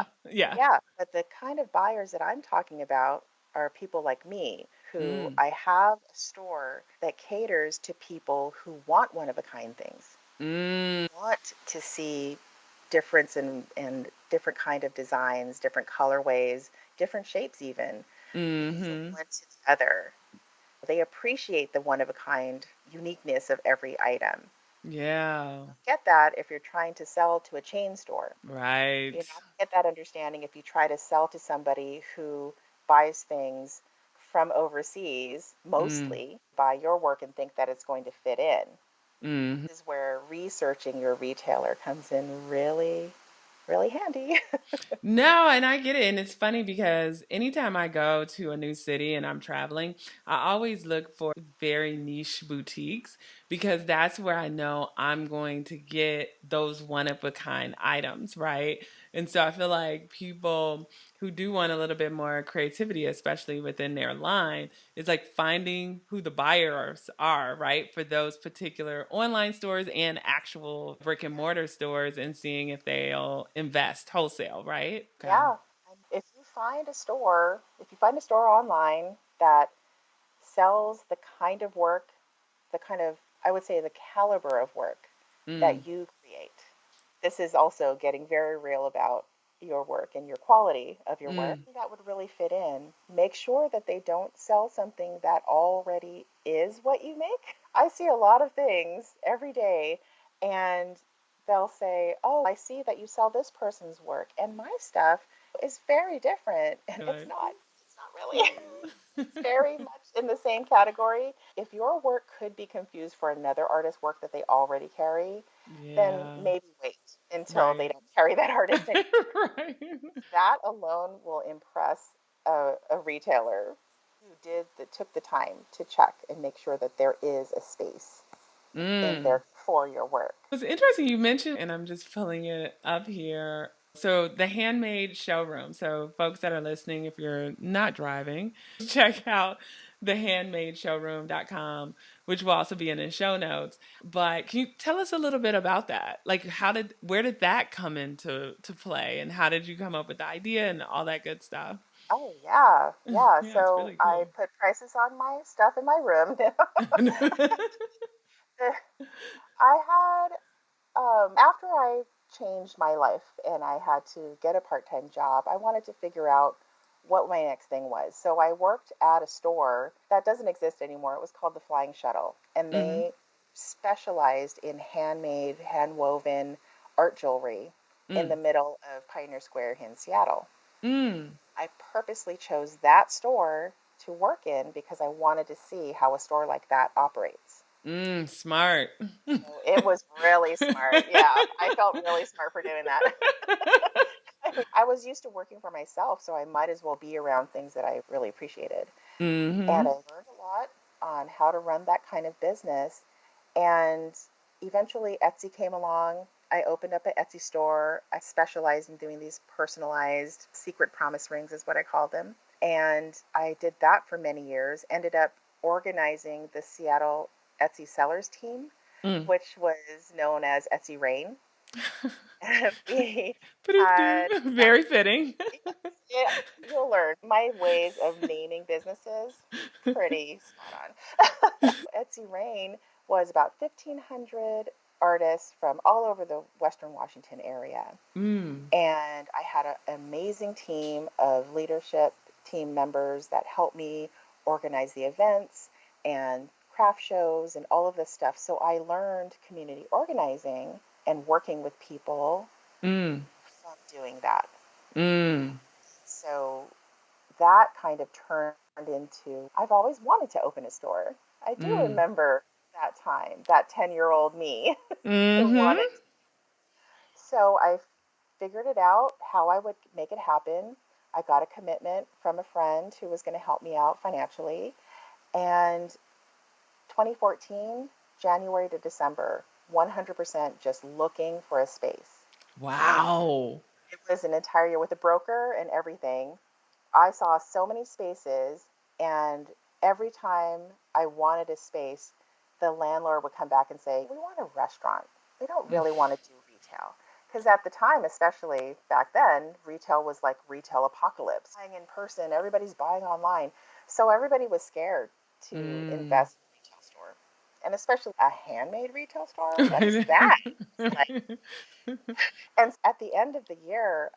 stuff. Yeah.
yeah. But the kind of buyers that I'm talking about are people like me who
Mm.
I have a store that caters to people who want one of a kind things,
Mm.
want to see difference in different kind of designs, different colorways, different shapes even, these will
Mm-hmm.
blend to the other. They appreciate the one of a kind uniqueness of every item.
Yeah.
Get that if you're trying to sell to a chain store.
Right.
You're not going to get that understanding if you try to sell to somebody who buys things from overseas,
Mm.
mostly buy your work and think that it's going to fit in.
Mm.
This is where researching your retailer comes in really, really handy.
No, and I get it. And it's funny because anytime I go to a new city and I'm traveling, I always look for very niche boutiques because that's where I know I'm going to get those one of a kind items, right? And so I feel like people who do want a little bit more creativity, especially within their line, is like finding who the buyers are, right? For those particular online stores and actual brick and mortar stores and seeing if they'll invest wholesale, right? Okay.
Yeah. And if you find a store online that sells the kind of work, the kind of, I would say, the caliber of work
Mm,
that you create. This is also getting very real about your work and your quality of your work.
mm,
That would really fit in. Make sure that they don't sell something that already is what you make. I see a lot of things every day, and they'll say, "Oh, I see that you sell this person's work, and my stuff is very different." And it's
right.
not. It's not really. It's very much in the same category. If your work could be confused for another artist's work that they already carry, then
Yeah.
maybe wait until they
Right.
don't carry that artist anymore.
Right.
That alone will impress a retailer who took the time to check and make sure that there is a space in
Mm.
there for your work.
It's interesting you mentioned, and I'm just pulling it up here. So the handmade showroom. So folks that are listening, if you're not driving, check out the handmadeshowroom.com, which will also be in the show notes. But can you tell us a little bit about that? Like where did that come into to play and how did you come up with the idea and all that good stuff?
Oh yeah, yeah.
Yeah, it's
So
really
I
cool.
put prices on my stuff in my room. I had after I changed my life and I had to get a part-time job, I wanted to figure out what my next thing was. So I worked at a store that doesn't exist anymore. It was called the Flying Shuttle, and
Hmm.
they specialized in handmade, hand-woven art jewelry in the
Mm.
middle of Pioneer Square here in Seattle.
Mm.
I purposely chose that store to work in because I wanted to see how a store like that operates.
Mm. Smart.
So it was really smart. Yeah, I felt really smart for doing that. I was used to working for myself, so I might as well be around things that I really appreciated. And I
Hmm.
learned a lot on how to run that kind of business. And eventually, Etsy came along. I opened up an Etsy store. I specialized in doing these personalized secret promise rings, is what I call them. And I did that for many years. Ended up organizing the Seattle Etsy sellers team,
Mm.
which was known as Etsy Rain. We had
Very fitting.
yeah, you'll learn my ways of naming businesses pretty spot on. Etsy Rain was about 1,500 artists from all over the Western Washington area.
Mm.
And I had an amazing team of leadership team members that helped me organize the events and craft shows and all of this stuff. So I learned community organizing and working with people
Mm.
from doing that.
Mm.
So that kind of turned into I've always wanted to open a store. I do
Mm.
remember that time, that 10-year-old me who
Mhm.
wanted. So I figured it out how I would make it happen. I got a commitment from a friend who was going to help me out financially. And 2014, January to December, 100% just looking for a space.
Wow.
It was an entire year with a broker and everything. I saw so many spaces, and every time I wanted a space, the landlord would come back and say, "We want a restaurant. We don't really want to do retail." Because at the time, especially back then, retail was like retail apocalypse. Buying in person, everybody's buying online. So everybody was scared to
Mm.
invest in a retail store. And especially a handmade retail store. What is
Right.
that? Like, and at the end of the year,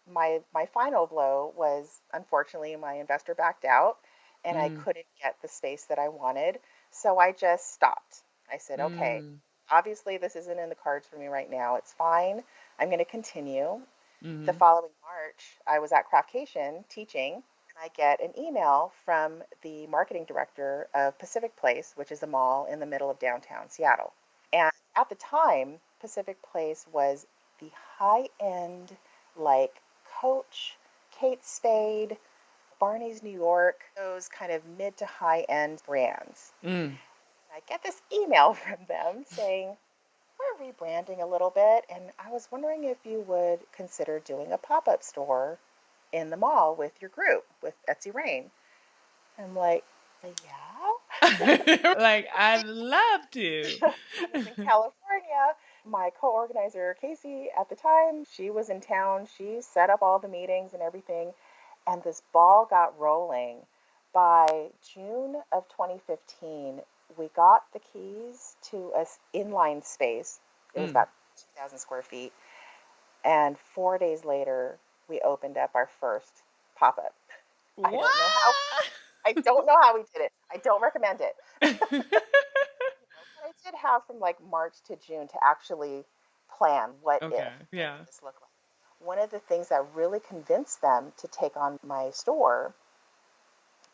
my final blow was, unfortunately, my investor backed out and I
Mm.
couldn't get the space that I wanted. So I just stopped. I said, okay,
Mm.
obviously this isn't in the cards for me right now. It's fine. I'm going to continue. The
Mm.
following March, I was at Craftcation teaching, and I get an email from the marketing director of Pacific Place, which is a mall in the middle of downtown Seattle. And at the time, Pacific Place was the high end, like Coach, Kate Spade, Barney's New York, those kind of mid to high end brands.
Mm.
I get this email from them saying, "We're rebranding a little bit, and I was wondering if you would consider doing a pop up store in the mall with your group, with Etsy Rain." I'm like, yeah.
Like, I'd love to.
I was in California. My co-organizer, Casey, at the time, she was in town. She set up all the meetings and everything, and this ball got rolling. By June of 2015, we got the keys to a inline space. It was
Mm.
about 2,000 square feet. And 4 days later, we opened up our first pop-up. I
What?
don't know how. I don't know how we did it. I don't recommend it. But I did have from like March to June to actually plan
Okay.
what
Yeah.
would this look like. One of the things that really convinced them to take on my store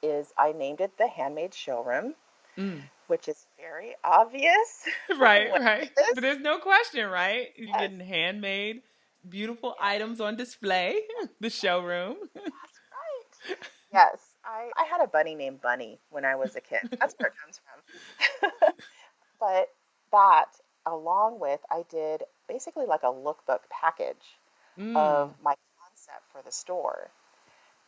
is I named it the Handmade Showroom,
Mm.
which is very obvious
Right,
what
right.
it is.
But there's no question, right? You're
Yes,
getting handmade, beautiful
yes,
items on display,
yes,
the
yes.
showroom.
That's right. Yes, I had a bunny named Bunny when I was a kid. That's where it comes from. But that, along with, I did basically like a lookbook package of
Mm.
my concept for the store.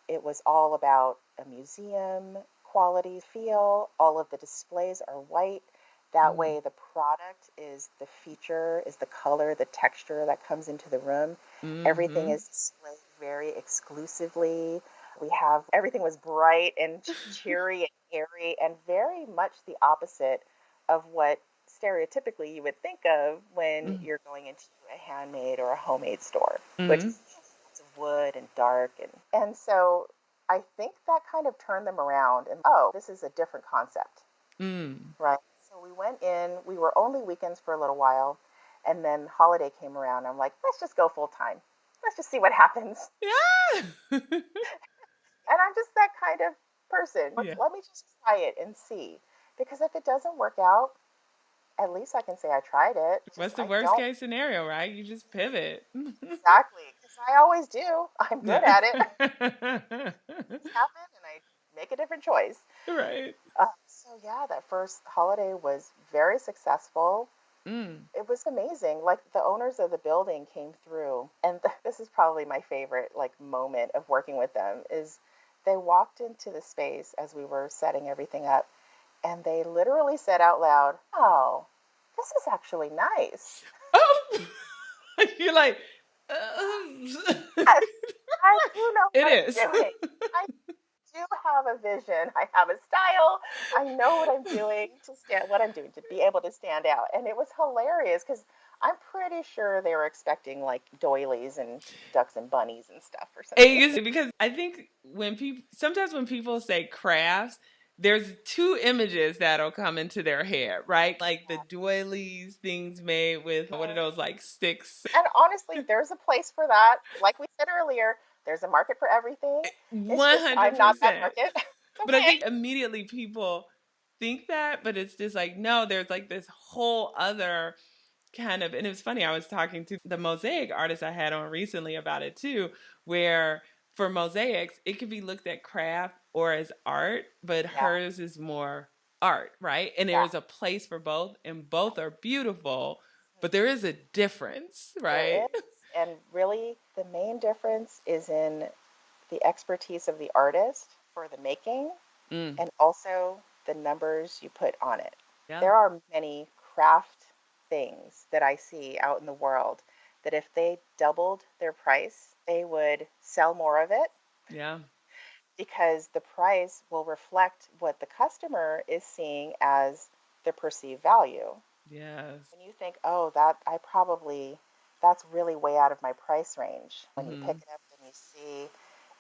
It was all about a museum quality feel. All of the displays are white. That
Mm.
way, the product is the feature, is the color, the texture that comes into the room. Everything
Mm-hmm.
is displayed very exclusively. We have everything was bright and cheery and airy, and very much the opposite of what stereotypically you would think of when
Mm.
you're going into a handmade or a homemade store, which
Mm.
is lots of wood and dark, and so I think that kind of turned them around, and oh, this is a different concept,
Mm.
right? So we went in, we were only weekends for a little while, and then holiday came around. I'm like, let's just go full time. Let's just see what happens.
Yeah.
And I'm just that kind of person.
Yeah.
Let me just try it and see. Because if it doesn't work out, at least I can say I tried it.
What's
Just,
the
I
worst
don't
case scenario, right? You just pivot.
exactly, because I always do. I'm good
Yeah.
at it. Things happen and I make a different choice.
Right.
So yeah, that first holiday was very successful.
Mm.
It was amazing. Like the owners of the building came through, and this is probably my favorite like moment of working with them is they walked into the space as we were setting everything up, and they literally said out loud, "Oh, this is actually nice."
Oh, you're like, uh,
Yes, I do know
it
what I'm
is.
doing. I do have a vision. I have a style. I know what I'm doing to stand what I'm doing to be able to stand out. And it was hilarious because I'm pretty sure they were expecting like doilies and ducks and bunnies and stuff or something.
Because I think sometimes when people say crafts, there's two images that'll come into their head, right? Like the doilies, things made with what are
Yes.
those like sticks?
And honestly, there's a place for that. Like we said earlier, there's a market for everything. It's just I'm not that
100%.
market. It's
But I
okay.
think immediately people think that, but it's just like, no, there's like this whole other kind of, and it was funny, I was talking to the mosaic artist I had on recently about it too, where for mosaics, it could be looked at craft or as art, but
Yeah,
hers is more art, right? And there
yeah,
is a place for both, and both are beautiful, but there is a difference,
there
right?
is. And really, the main difference is in the expertise of the artist for the making
Mm,
and also the numbers you put on it.
yeah,
There are many craft things that I see out in the world that if they doubled their price, they would sell more of it
yeah,
because the price will reflect what the customer is seeing as the perceived value.
yes.
When you think, oh, that's really way out of my price range. When you pick
Mm-hmm.
it up and you see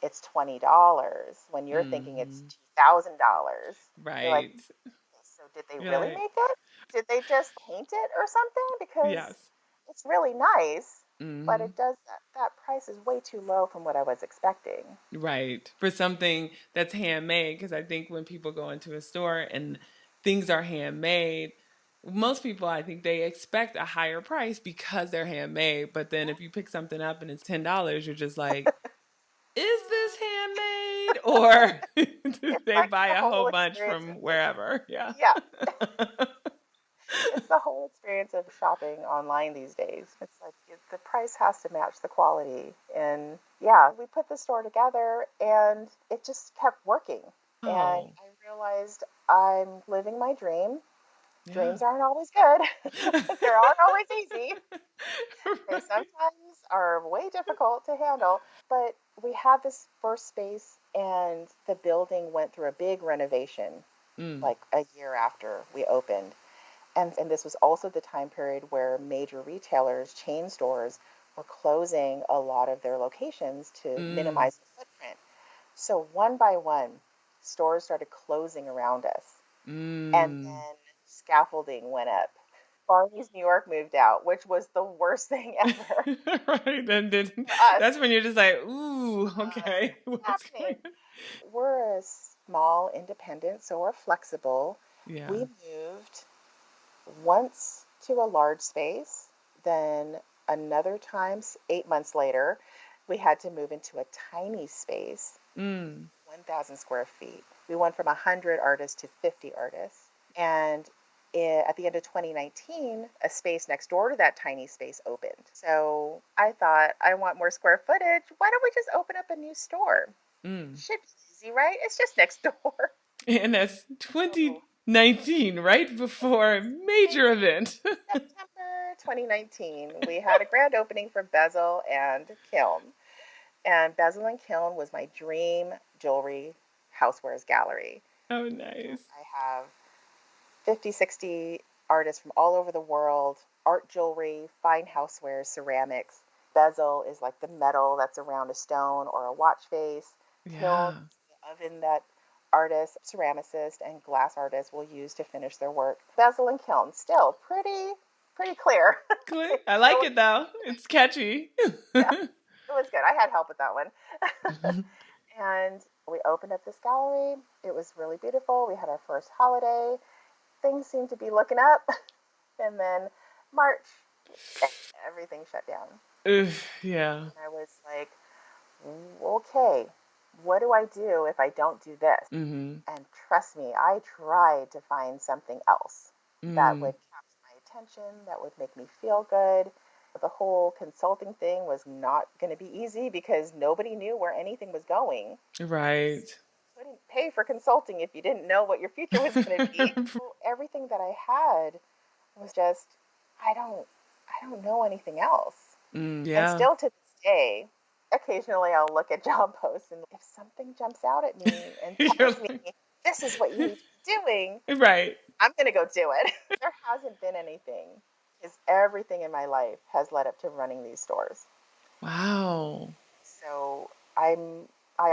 it's $20, when you're thinking it's
Mm-hmm.
$2,000, you're like,
Right.
so did they really
Right.
make it? Did they just paint it or something? Because
Yes.
it's really nice, but
Mm-hmm.
it does that price is way too low from what I was expecting.
Right. For something that's handmade, because I think when people go into a store and things are handmade, most people, I think they expect a higher price because they're handmade. But then if you pick something up and it's $10, you're just like, is this handmade? Or did
It's
they
like
buy
the
a whole
whole
bunch
experience
from
of like,
wherever? Yeah.
yeah, it's the whole experience of shopping online these days. It's like the price has to match the quality. And yeah, we put the store together and it just kept working. And
Oh,
I realized I'm living my dream.
yeah.
Dreams aren't always good, they aren't always easy. They sometimes are way difficult to handle. But we had this first space, and the building went through a big renovation
Mm,
like a year after we opened. And this was also the time period where major retailers, chain stores, were closing a lot of their locations to
mm,
minimize the footprint. So one by one, stores started closing around us. And
mm.
then scaffolding went up. Barney's New York moved out, which was the worst thing ever
Right. And then
for us.
that's when you're just like, ooh,
What's
okay, what's going
happening?
on?
We're a small independent, so we're flexible. We
Yeah.
moved once to a large space, then another time, 8 months later, we had to move into a tiny space,
Mm,
1,000 square feet. We went from 100 artists to 50 artists. And at the end of 2019, a space next door to that tiny space opened. So I thought, I want more square footage. Why don't we just open up a new store?
mm.
Should be easy, right? It's just next door.
And that's
So
2019, right before a major
2019,
event.
September 2019, we had a grand opening for Bezel and Kiln. And Bezel and Kiln was my dream jewelry housewares gallery.
Oh, nice.
I have 50, 60 artists from all over the world, art jewelry, fine housewares, ceramics. Bezel is like the metal that's around a stone or a watch face. Kiln
Yeah.
is the oven that artists, ceramicists, and glass artists will use to finish their work. Bezel and Kiln, still pretty clear.
Click.
It's
I like
really,
it though. It's catchy.
yeah, it was good. I had help with that one. And we opened up this gallery. It was really beautiful. We had our first holiday. Things seemed to be looking up. And then March, everything shut down.
Ugh, yeah.
And I was like, okay, what do I do if I don't do this?
Mm-hmm.
And trust me, I tried to find something else that
Mm.
would capture my attention, that would make me feel good. The whole consulting thing was not going to be easy because nobody knew where anything was going.
Right.
You couldn't pay for consulting if you didn't know what your future was going to be. So everything that I had was just, I don't I don't know anything else. And
Yeah.
still to this day, occasionally I'll look at job posts and if something jumps out at me and
You're
tells me
like,
this is what you need to be doing,
right.
I'm going to go do it. There hasn't been anything because everything in my life has led up to running these stores.
Wow.
So I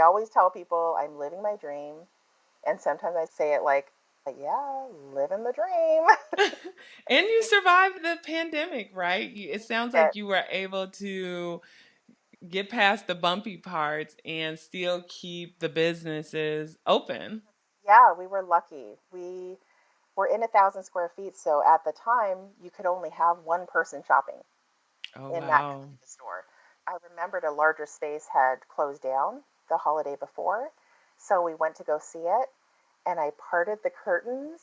always tell people I'm living my dream. And sometimes I say it like, yeah, living the dream.
And you survived the pandemic, right? It sounds
That,
like you were able to get past the bumpy parts and still keep the businesses open.
yeah, we were lucky. We were in 1,000 square feet. So at the time, you could only have one person shopping
Oh,
in that kind
wow.
of a store. I remembered a larger space had closed down. the holiday before. So we went to go see it, and I parted the curtains,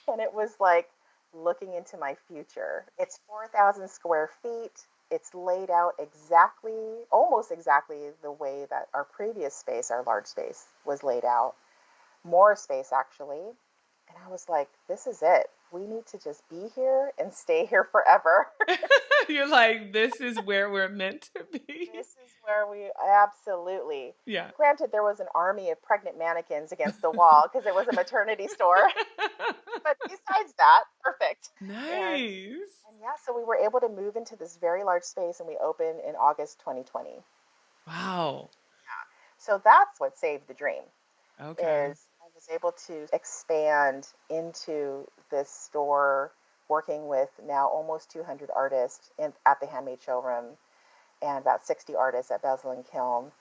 and it was like looking into my future. It's 4,000 square feet. It's laid out exactly, almost exactly the way that our previous space, our large space, was laid out. More space, actually. And I was like, this is it. We need to just be here and stay here forever.
You're like, this is where we're meant to be.
This is where we absolutely.
Yeah.
Granted, there was an army of pregnant mannequins against the wall because it was a maternity store. But besides that, perfect. And
Nice.
and yeah, so we were able to move into this very large space, and we opened in August 2020.
Wow.
So that's what saved the dream.
Okay.
Is I was able to expand into this store, working with now almost 200 artists at the Handmade Showroom and about 60 artists at Bezel and Kiln,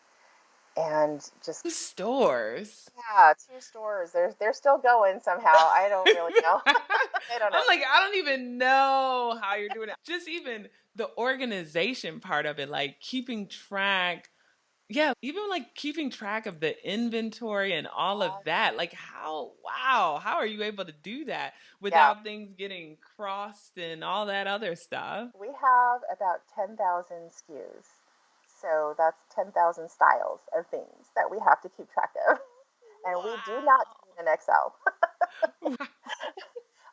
and just
Stores.
yeah, two stores. They're still going somehow. I don't really know. I don't know.
I'm like, I don't even know how you're doing it. Just even the organization part of it, like keeping track. Yeah, even like keeping track of the inventory and all of that. Like, wow, how are you able to do that
Yeah,
without things getting crossed and all that other stuff?
we have about 10,000 SKUs. So that's 10,000 styles of things that we have to keep track of. And we do not do it in Excel.
Wow.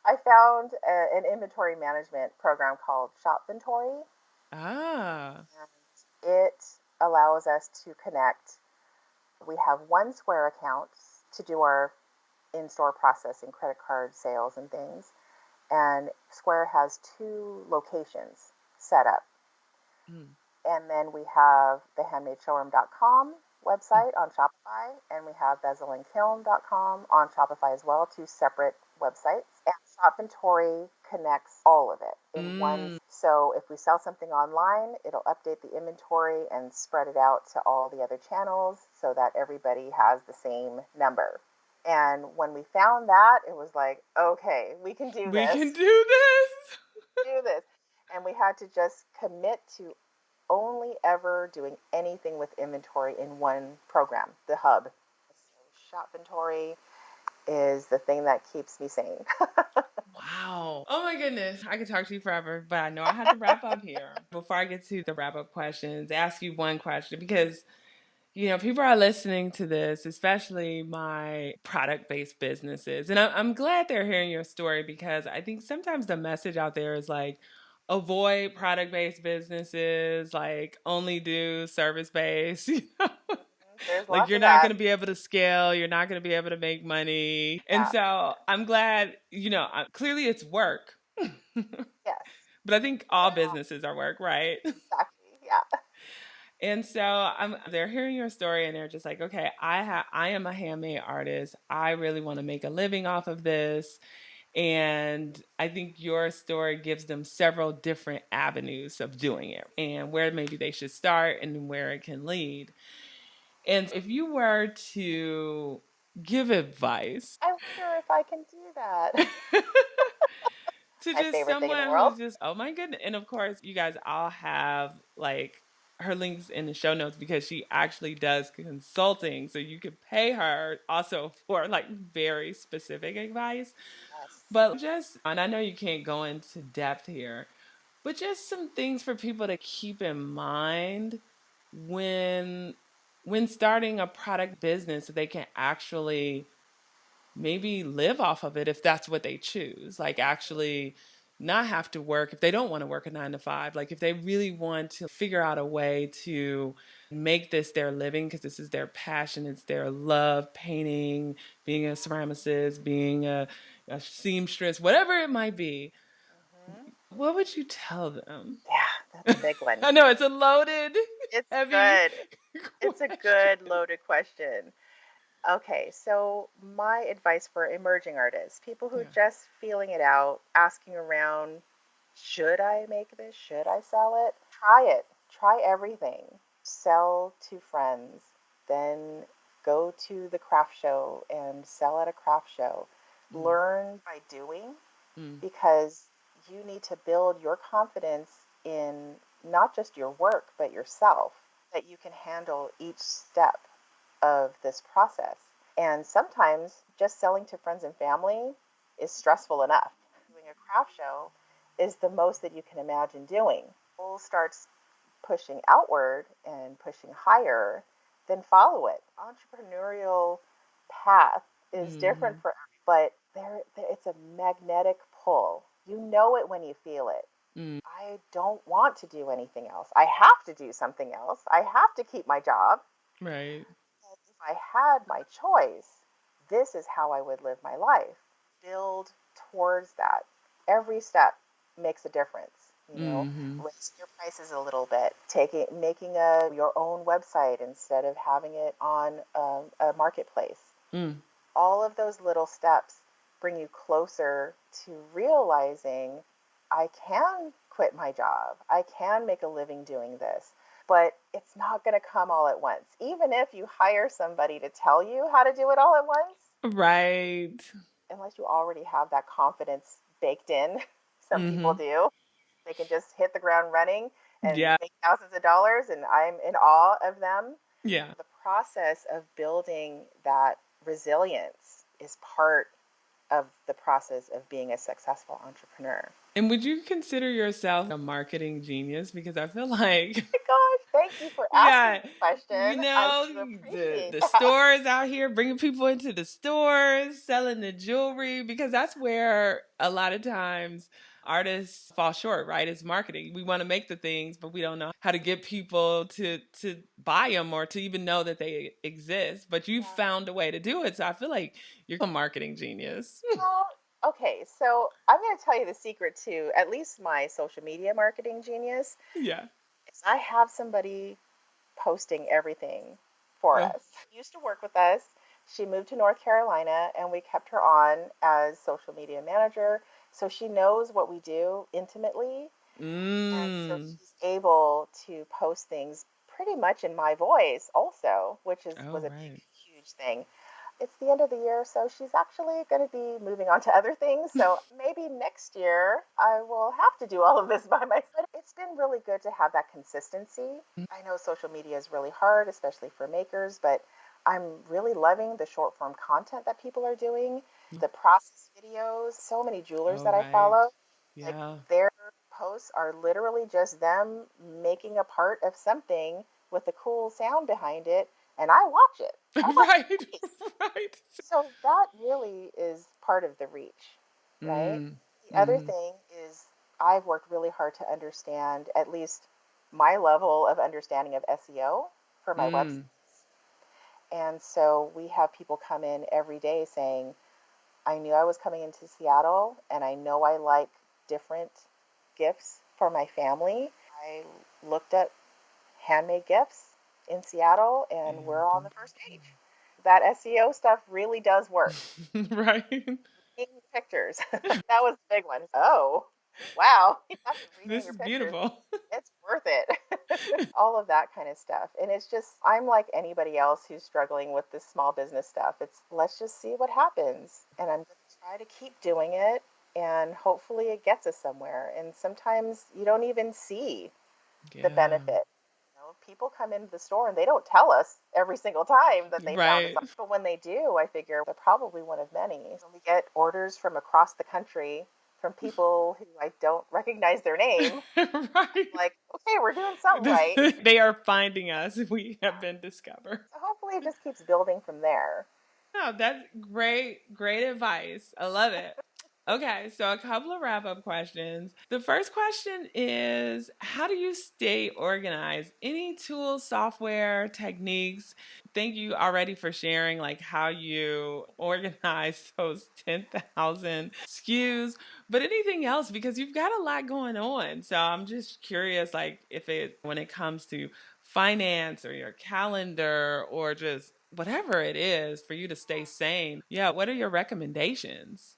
I found an inventory management program called Shopventory,
Ah.
and it allows us to connect. We have one Square account to do our in-store processing, credit card sales, and things. And Square has two locations set up.
Mm.
And then we have the handmadeshowroom.com website on Shopify, and we have bezelandkiln.com on Shopify as well, two separate websites. And Shop Inventory connects all of it in one.
Mm.
So if we sell something online, it'll update the inventory and spread it out to all the other channels so that everybody has the same number. And when we found that, it was like, okay, we can do
We
this.
can do this.
Do this. And we had to just commit to only ever doing anything with inventory in one program, the hub. So shop inventory is the thing that keeps me sane.
Wow. Oh my goodness. I could talk to you forever, but I know I have to wrap up here. Before I get to the wrap up questions, ask you one question because people are listening to this, especially my product based businesses. And I'm glad they're hearing your story because I think sometimes the message out there is like, avoid product based businesses, like only do service based.
There's
Like
lots
you're
of
not
that.
going to be able to scale, you're not going to be able to make money. And
Yeah.
so I'm glad, clearly it's work.
Yes.
But I think all
Yeah.
businesses are work, right?
Exactly. Yeah.
And so they're hearing your story and they're just like, okay, I am a handmade artist. I really want to make a living off of this. And I think your story gives them several different avenues of doing it and where maybe they should start and where it can lead. And if you were to give advice
I wonder if I can do that.
to
My
just
favorite thing in the
someone
world.
who's just, oh my goodness. And of course, you guys all have like her links in the show notes because she actually does consulting. So you could pay her also for like very specific advice.
Yes.
But just, and I know you can't go into depth here, but just some things for people to keep in mind when when starting a product business so they can actually maybe live off of it if that's what they choose. Like actually not have to work if they don't want to work a 9 to 5. Like if they really want to figure out a way to make this their living because this is their passion, it's their love, painting, being a ceramicist, being a seamstress, whatever it might be.
Hmm.
What would you tell them?
Yeah, that's a big one.
I know it's a loaded,
It's
heavy
good. It's a
question.
good loaded question. Okay, so my advice for emerging artists, people who are
Yeah.
just feeling it out, asking around, should I make this? Should I sell it? Try it. Try everything. Sell to friends, then go to the craft show and sell at a craft show.
Mm,
Learn by doing
mm,
because you need to build your confidence in not just your work, but yourself, that you can handle each step. of this process. And sometimes just selling to friends and family is stressful enough. Doing a craft show is the most that you can imagine doing. Goal starts pushing outward and pushing higher, then follow it. Entrepreneurial path is different
Mm-hmm.
for, but it's a magnetic pull. You know it when you feel it. I don't want to do anything else. I have to do something else. I have to keep my job.
Right.
If I had my choice, this is how I would live my life. Build towards that. Every step makes a difference.
Mm-hmm.
Raising your prices a little bit, making your own website instead of having it on a marketplace.
Mm.
All of those little steps bring you closer to realizing I can quit my job. I can make a living doing this. But it's not going to come all at once. Even if you hire somebody to tell you how to do it all at once,
Right.
unless you already have that confidence baked in, some people
Mm-hmm.
do. They can just hit the ground running and
Yeah.
make thousands of dollars, and I'm in awe of them.
Yeah.
The process of building that resilience is part of the process of being a successful entrepreneur.
And would you consider yourself a marketing genius? Because I feel like,
My gosh, thank you for asking
yeah,
the question. I do
the
appreciate
the
that.
stores out here bringing people into the stores, selling the jewelry, because that's where a lot of times artists fall short, right? It's marketing. We want to make the things, but we don't know how to get people to buy them or to even know that they exist. But you
Yeah.
found a way to do it, so I feel like you're a marketing genius.
Well, okay, so I'm going to tell you the secret to at least my social media marketing genius
Yeah.
is I have somebody posting everything for
Oh.
us. She used to work with us. She moved to North Carolina and we kept her on as social media manager. So she knows what we do intimately. And so
Mm.
she's able to post things pretty much in my voice also, which
Oh,
was a big,
right.
huge thing. It's the end of the year, so she's actually going to be moving on to other things. So maybe next year I will have to do all of this by myself. It's been really good to have that consistency. I know social media is really hard, especially for makers, but I'm really loving the short form content that people are doing, the process videos. So many jewelers
Oh,
that I
right.
follow, like
Yeah.
their posts are literally just them making a part of something with a cool sound behind it, and I watch it. I watch
Right.
it twice.
Right.
So that really is part of the reach, right?
Mm.
The other
Mm-hmm.
thing is I've worked really hard to understand at least my level of understanding of SEO for my website.
Mm.
And so we have people come in every day saying, I knew I was coming into Seattle and I know I like different gifts for my family. I looked at handmade gifts in Seattle and
Yeah,
we're on
them
the first page. That SEO stuff really does work.
people. Right.
Reading your pictures. That was the big one. Oh, wow. After reading
This
your
is
pictures,
beautiful.
it's worth it. All of that kind of stuff. And it's just, I'm like anybody else who's struggling with this small business stuff. It's let's just see what happens. And I'm going to try to keep doing it. And hopefully it gets us somewhere. And sometimes you don't even see the
Yeah.
benefit. People come into the store and they don't tell us every single time that they found us.
Right.
But when they do, I figure they're probably one of many. When we get orders from across the country from people who I don't recognize their name, I'm
Right.
like, okay, we're doing something right.
They are finding us. We have
Yeah.
been discovered.
So hopefully it just keeps building from there.
No, that's great, great advice. I love it. Okay, so a couple of wrap up questions. The first question is, how do you stay organized? Any tools, software, techniques? Thank you already for sharing like how you organize those 10,000 SKUs, but anything else because you've got a lot going on. So I'm just curious like if it when it comes to finance or your calendar or just whatever it is for you to stay sane. Yeah, what are your recommendations?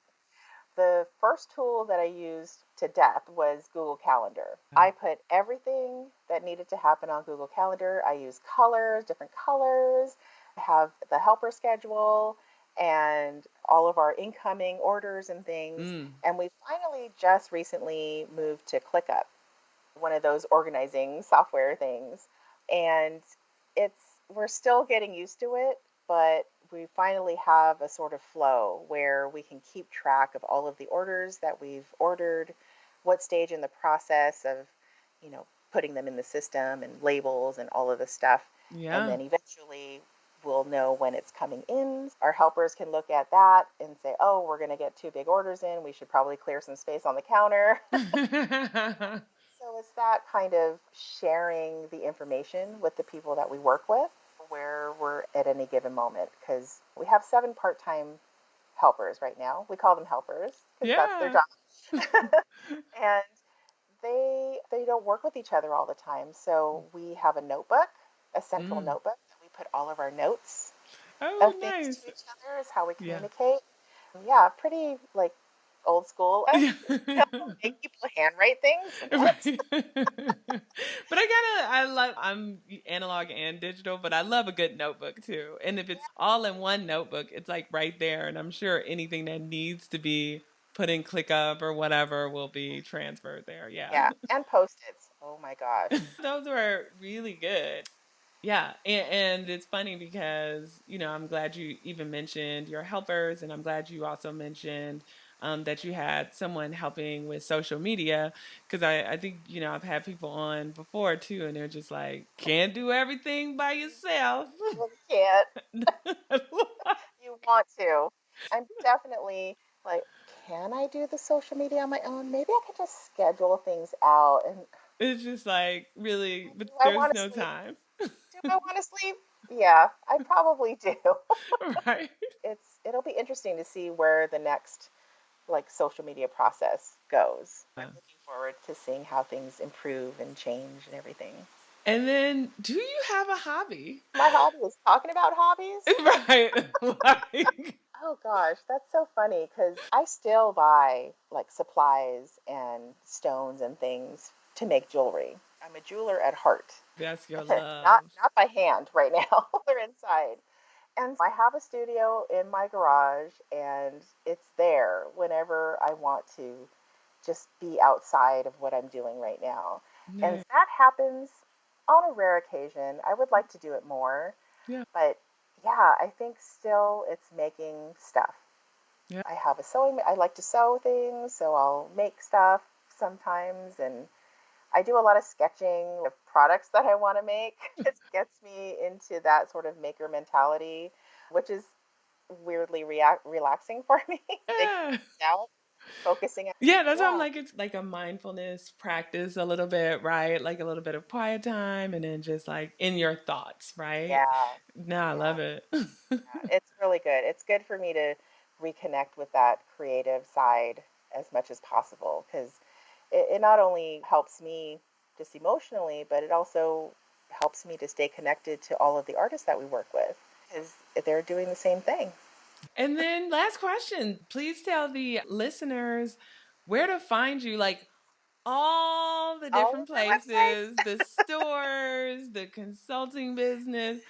The first tool that I used to death was Google Calendar.
Uh,
I put everything that needed to happen on Google Calendar. I use colors, different colors, I have the helper schedule and all of our incoming orders and things.
mm,
And we finally just recently moved to ClickUp, one of those organizing software things. And it's we're still getting used to it, but we finally have a sort of flow where we can keep track of all of the orders that we've ordered, what stage in the process of, you know, putting them in the system and labels and all of the stuff. And
Yeah.
then eventually we'll know when it's coming in. Our helpers can look at that and say, oh, we're going to get two big orders in. We should probably clear some space on the counter. So it's that kind of sharing the information with the people that we work with where we're at any given moment because we have 7 part-time helpers right now. We call them helpers because that's their
Yeah.
job. And they don't work with each other all the time. So we have a notebook, a central
Mm.
notebook that we put all of our notes
Oh,
of things to
nice.
each other is how we
Yeah.
communicate. Yeah, pretty like old school.
Yeah.
Make people handwrite things. What?
Right. But I love I'm analog and digital, but I love a good notebook too. And if it's all in one notebook, it's like right there. And I'm sure anything that needs to be put in ClickUp or whatever will be transferred there. Yeah.
Yeah, and post-its. Oh my gosh.
Those were really good. Yeah, and it's funny because I'm glad you even mentioned your helpers, and I'm glad you also mentioned that you had someone helping with social media because I think I've had people on before too, and they're just like can't do everything by yourself.
You really can't. You want to. I'm definitely like, can I do the social media on my own? Maybe I could just schedule things out. And
It's just like really, but
do I
there's
want to
no
sleep?
time.
Do I want to sleep? Yeah, I probably do.
Right.
It'll be interesting to see where the next like social media process goes. I'm looking forward to seeing how things improve and change and everything.
And then, do you have a hobby?
My hobby is talking about hobbies.
Right. Like,
Oh gosh, that's so funny because I still buy like supplies and stones and things to make jewelry. I'm a jeweler at heart.
that's your
not
love.
not by hand right now. They're inside. And I have a studio in my garage and it's there whenever I want to just be outside of what I'm doing right now. And
Nice.
that happens on a rare occasion. I would like to do it more,
Yeah.
but yeah, I think still it's making stuff.
Yeah.
I have a sewing, I like to sew things, so I'll make stuff sometimes. And I do a lot of sketching of products that I want to make. It gets me into that sort of maker mentality, which is weirdly relaxing for me. Figuring
Yeah.
things out, focusing on,
Yeah, that's why I'm
yeah,
like, it's like a mindfulness practice a little bit, right? Like a little bit of quiet time and then just like in your thoughts, right?
yeah,
No, I
yeah,
love it.
yeah. It's really good. It's good for me to reconnect with that creative side as much as possible because it not only helps me just emotionally, but it also helps me to stay connected to all of the artists that we work with because they're doing the same thing.
And then last question, please tell the listeners where to find you, like all the
All
different
of my websites.
places, the stores, the consulting business,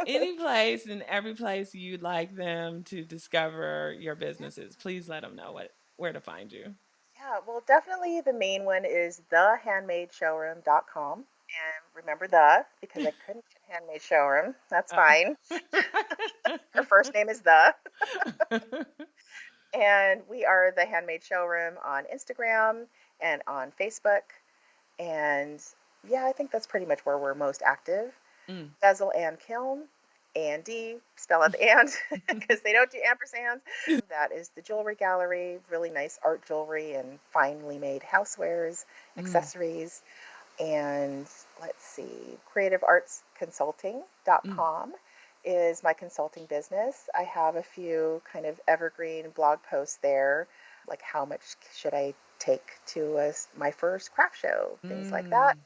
any place and every place you'd like them to discover your businesses. Please let them know where to find you.
Yeah, well, definitely the main one is thehandmadeshowroom.com. And remember the, because I couldn't get handmade showroom. That's
Uh,
fine. Her first name is the. And we are the Handmade Showroom on Instagram and on Facebook. And yeah, I think that's pretty much where we're most active.
Mm.
Bezel and Kiln, A&D, spell out the and because they don't do ampersands. That is the jewelry gallery, really nice art jewelry and finely made housewares,
Mm.
accessories. And let's see,
Mm.
creativeartsconsulting.com is my consulting business. I have a few kind of evergreen blog posts there, like how much should I take to my first craft show, things like that.
Mm.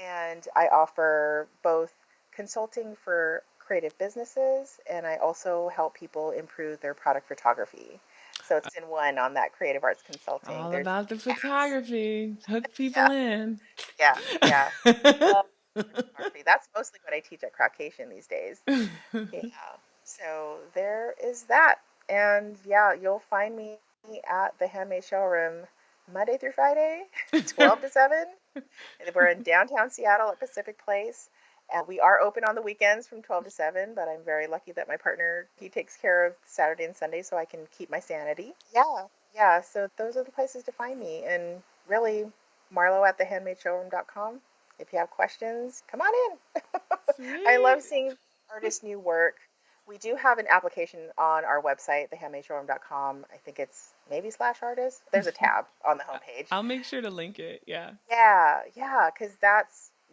And I offer both consulting for creative businesses and I also help people improve their product photography. So it's in one on that creative arts consulting.
All
There's
about the
apps.
photography. Hook people
Yeah,
in.
yeah, yeah. Love photography. That's mostly what I teach at Caucasian these days. Yeah. So there is that. And yeah, you'll find me at the Handmade Showroom Monday through Friday, 12 to 7. We're in downtown Seattle at Pacific Place. And we are open on the weekends from 12 to 7, but I'm very lucky that my partner, he takes care of Saturday and Sunday so I can keep my sanity. Yeah. Yeah. So those are the places to find me. And really, Marlo at thehandmadeshowroom.com. If you have questions, come on in. I love
Sweet.
seeing artists' new work. We do have an application on our website, thehandmadeshowroom.com. I think it's maybe slash artist. There's a tab on the homepage.
I'll make sure to link it. Yeah.
Yeah, yeah, because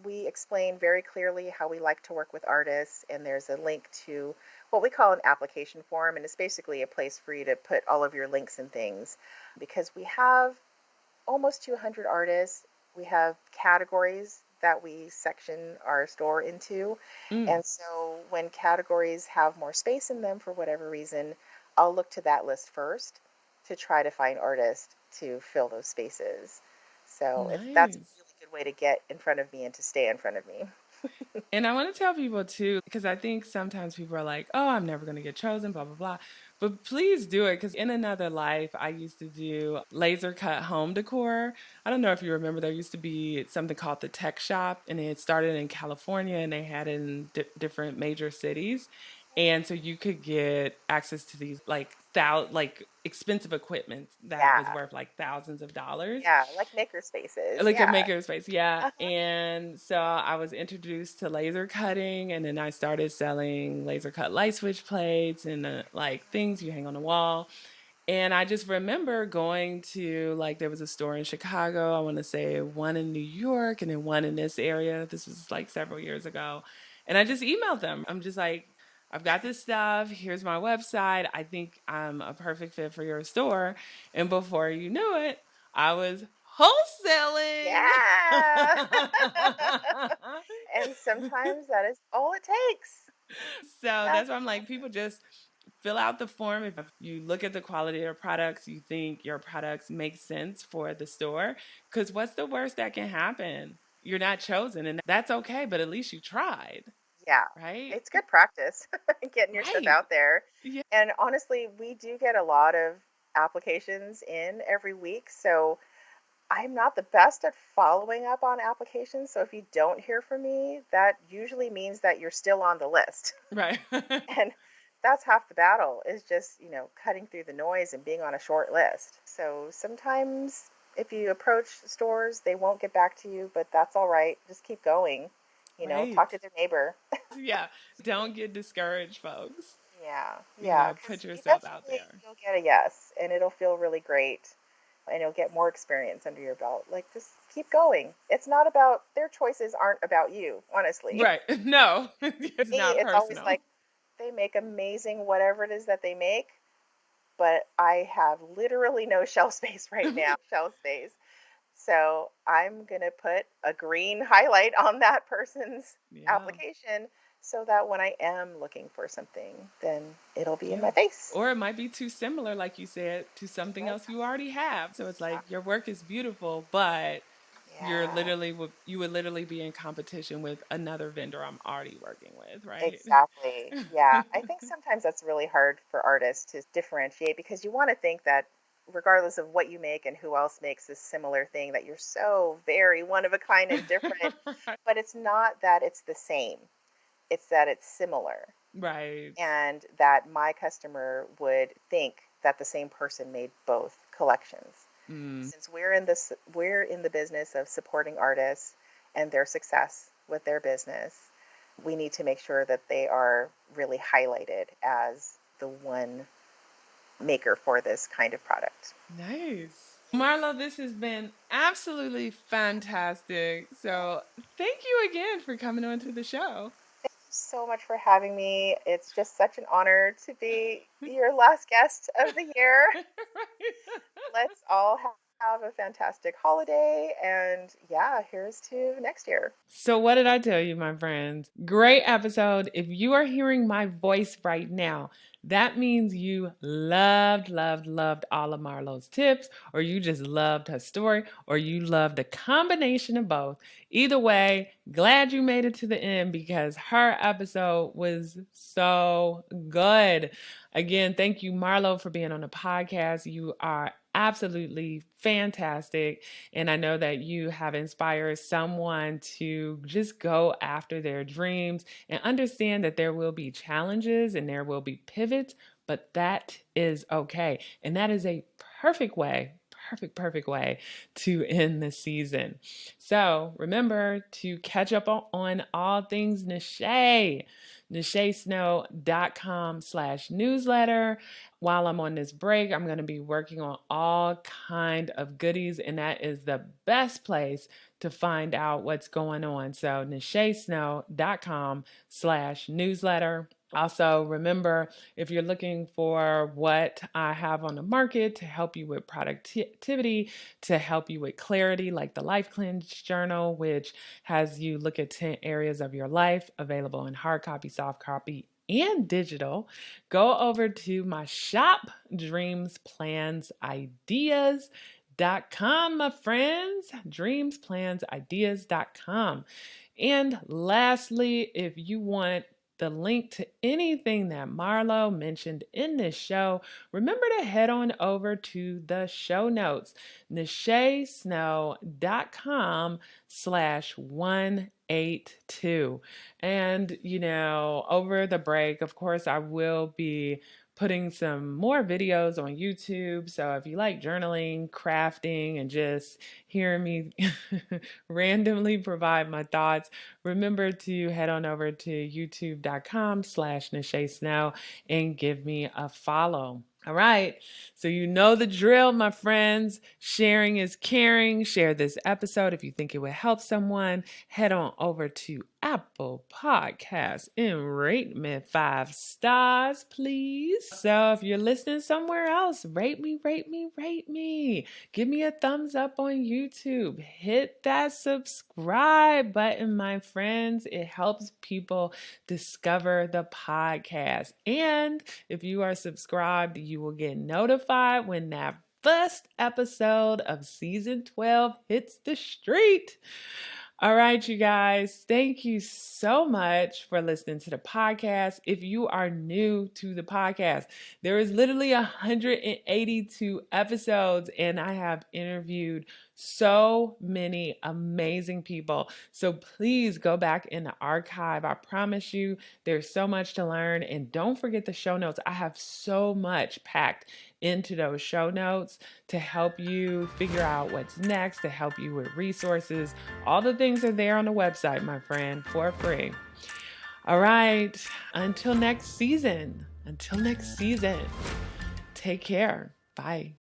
we explain very clearly how we like to work with artists, and there's a link to what we call an application form, and it's basically a place for you to put all of your links and things because we have almost 200 artists. We have categories that we section our store into.
Mm,
And so when categories have more space in them for whatever reason, I'll look to that list first to try to find artists to fill those spaces. So that's a
nice.
really good way to get in front of me and to stay in front of me.
And I want to tell people too, because I think sometimes people are like, oh, I'm never going to get chosen, blah, blah, blah. But please do it because in another life, I used to do laser cut home decor. I don't know if you remember, there used to be something called the Tech Shop, and it started in California and they had it in different major cities. And so you could get access to these like expensive equipment that was
Yeah,
worth like thousands of dollars,
yeah, like maker spaces.
like a
Yeah.
maker space, yeah.
Uh-huh.
And so I was introduced to laser cutting, and then I started selling laser cut light switch plates and like things you hang on the wall. And I just remember going to, like, there was a store in Chicago, I want to say one in New York, and then one in this area. This was like several years ago. And I just emailed them. I'm just like, I've got this stuff. Here's my website. I think I'm a perfect fit for your store. And before you knew it, I was wholesaling.
Yeah. And sometimes that is all it takes.
So
That's
that's why I'm like, people just fill out the form. If you look at the quality of your products, you think your products make sense for the store. Because what's the worst that can happen? You're not chosen, and that's okay, but at least you tried,
Yeah,
right?
it's good practice getting your stuff
Right.
out there.
Yeah.
And honestly, we do get a lot of applications in every week. So I'm not the best at following up on applications. So if you don't hear from me, that usually means that you're still on the list.
Right.
And that's half the battle is just, cutting through the noise and being on a short list. So sometimes if you approach stores, they won't get back to you, but that's all right. Just keep going. Talk
Right.
to their neighbor.
Yeah. Don't get discouraged, folks.
Yeah,
You
yeah,
know,
because
put yourself out
eventually
there.
you'll get a yes and it'll feel really great and you'll get more experience under your belt. Like, just keep going. It's not about their choices, aren't about you, honestly.
Right. No,
For
it's
me,
not
it's always
personal.
like they make amazing whatever it is that they make, but I have literally no shelf space right now, shelf space. So I'm going to put a green highlight on that person's
Yeah.
application so that when I am looking for something, then it'll be in
Yeah.
my face.
Or it might be too similar, like you said, to something
Right?
else you already have. So it's
Yeah.
like your work is beautiful, but
Yeah,
you would literally be in competition with another vendor I'm already working with, right?
exactly. Yeah. I think sometimes that's really hard for artists to differentiate because you want to think that regardless of what you make and who else makes this similar thing, that you're so very one of a kind and different. But it's not that it's the same, it's that it's similar
Right.
and that my customer would think that the same person made both collections.
Mm,
Since we're in the business of supporting artists and their success with their business, we need to make sure that they are really highlighted as the one maker for this kind of product.
nice. Marlo, this has been absolutely fantastic. So thank you again for coming on to the show.
Thank you so much for having me. It's just such an honor to be your last guest of the year. Let's all have a fantastic holiday. And yeah, here's to next year.
So, what did I tell you, my friends? Great episode. If you are hearing my voice right now, that means you loved, loved, loved all of Marlo's tips, or you just loved her story, or you loved a combination of both. Either way, glad you made it to the end because her episode was so good. Again, thank you, Marlo, for being on the podcast. You are absolutely fantastic. And I know that you have inspired someone to just go after their dreams and understand that there will be challenges and there will be pivots, but that is okay. And that is a perfect way, perfect way to end the season. So remember to catch up on all things Nache. NacheSnow.com/newsletter. While I'm on this break, I'm going to be working on all kind of goodies, and that is the best place to find out what's going on. So NacheSnow.com/newsletter. Also, remember, if you're looking for what I have on the market to help you with productivity, to help you with clarity, like the Life Cleanse Journal, which has you look at 10 areas of your life, available in hard copy, soft copy, and digital, go over to my shop, DreamsPlansIdeas.com, my friends, DreamsPlansIdeas.com. And lastly, if you want the link to anything that Marlo mentioned in this show, remember to head on over to the show notes, NacheSnow.com/182. And, over the break, of course, I will be putting some more videos on YouTube. So if you like journaling, crafting, and just hearing me randomly provide my thoughts, remember to head on over to youtube.com/NacheSnow and give me a follow. All right, so you know the drill, my friends. Sharing is caring. Share this episode if you think it would help someone. Head on over to Apple Podcasts and rate me 5 stars, please. So if you're listening somewhere else, rate me. Give me a thumbs up on YouTube. Hit that subscribe button, my friends. It helps people discover the podcast. And if you are subscribed, you will get notified when that first episode of season 12 hits the street. All right, you guys, thank you so much for listening to the podcast. If you are new to the podcast, there is literally 182 episodes, and I have interviewed so many amazing people. So please go back in the archive. I promise you, there's so much to learn. And don't forget the show notes. I have so much packed into those show notes to help you figure out what's next, to help you with resources. All the things are there on the website, my friend, for free. All right, until next season, take care. Bye.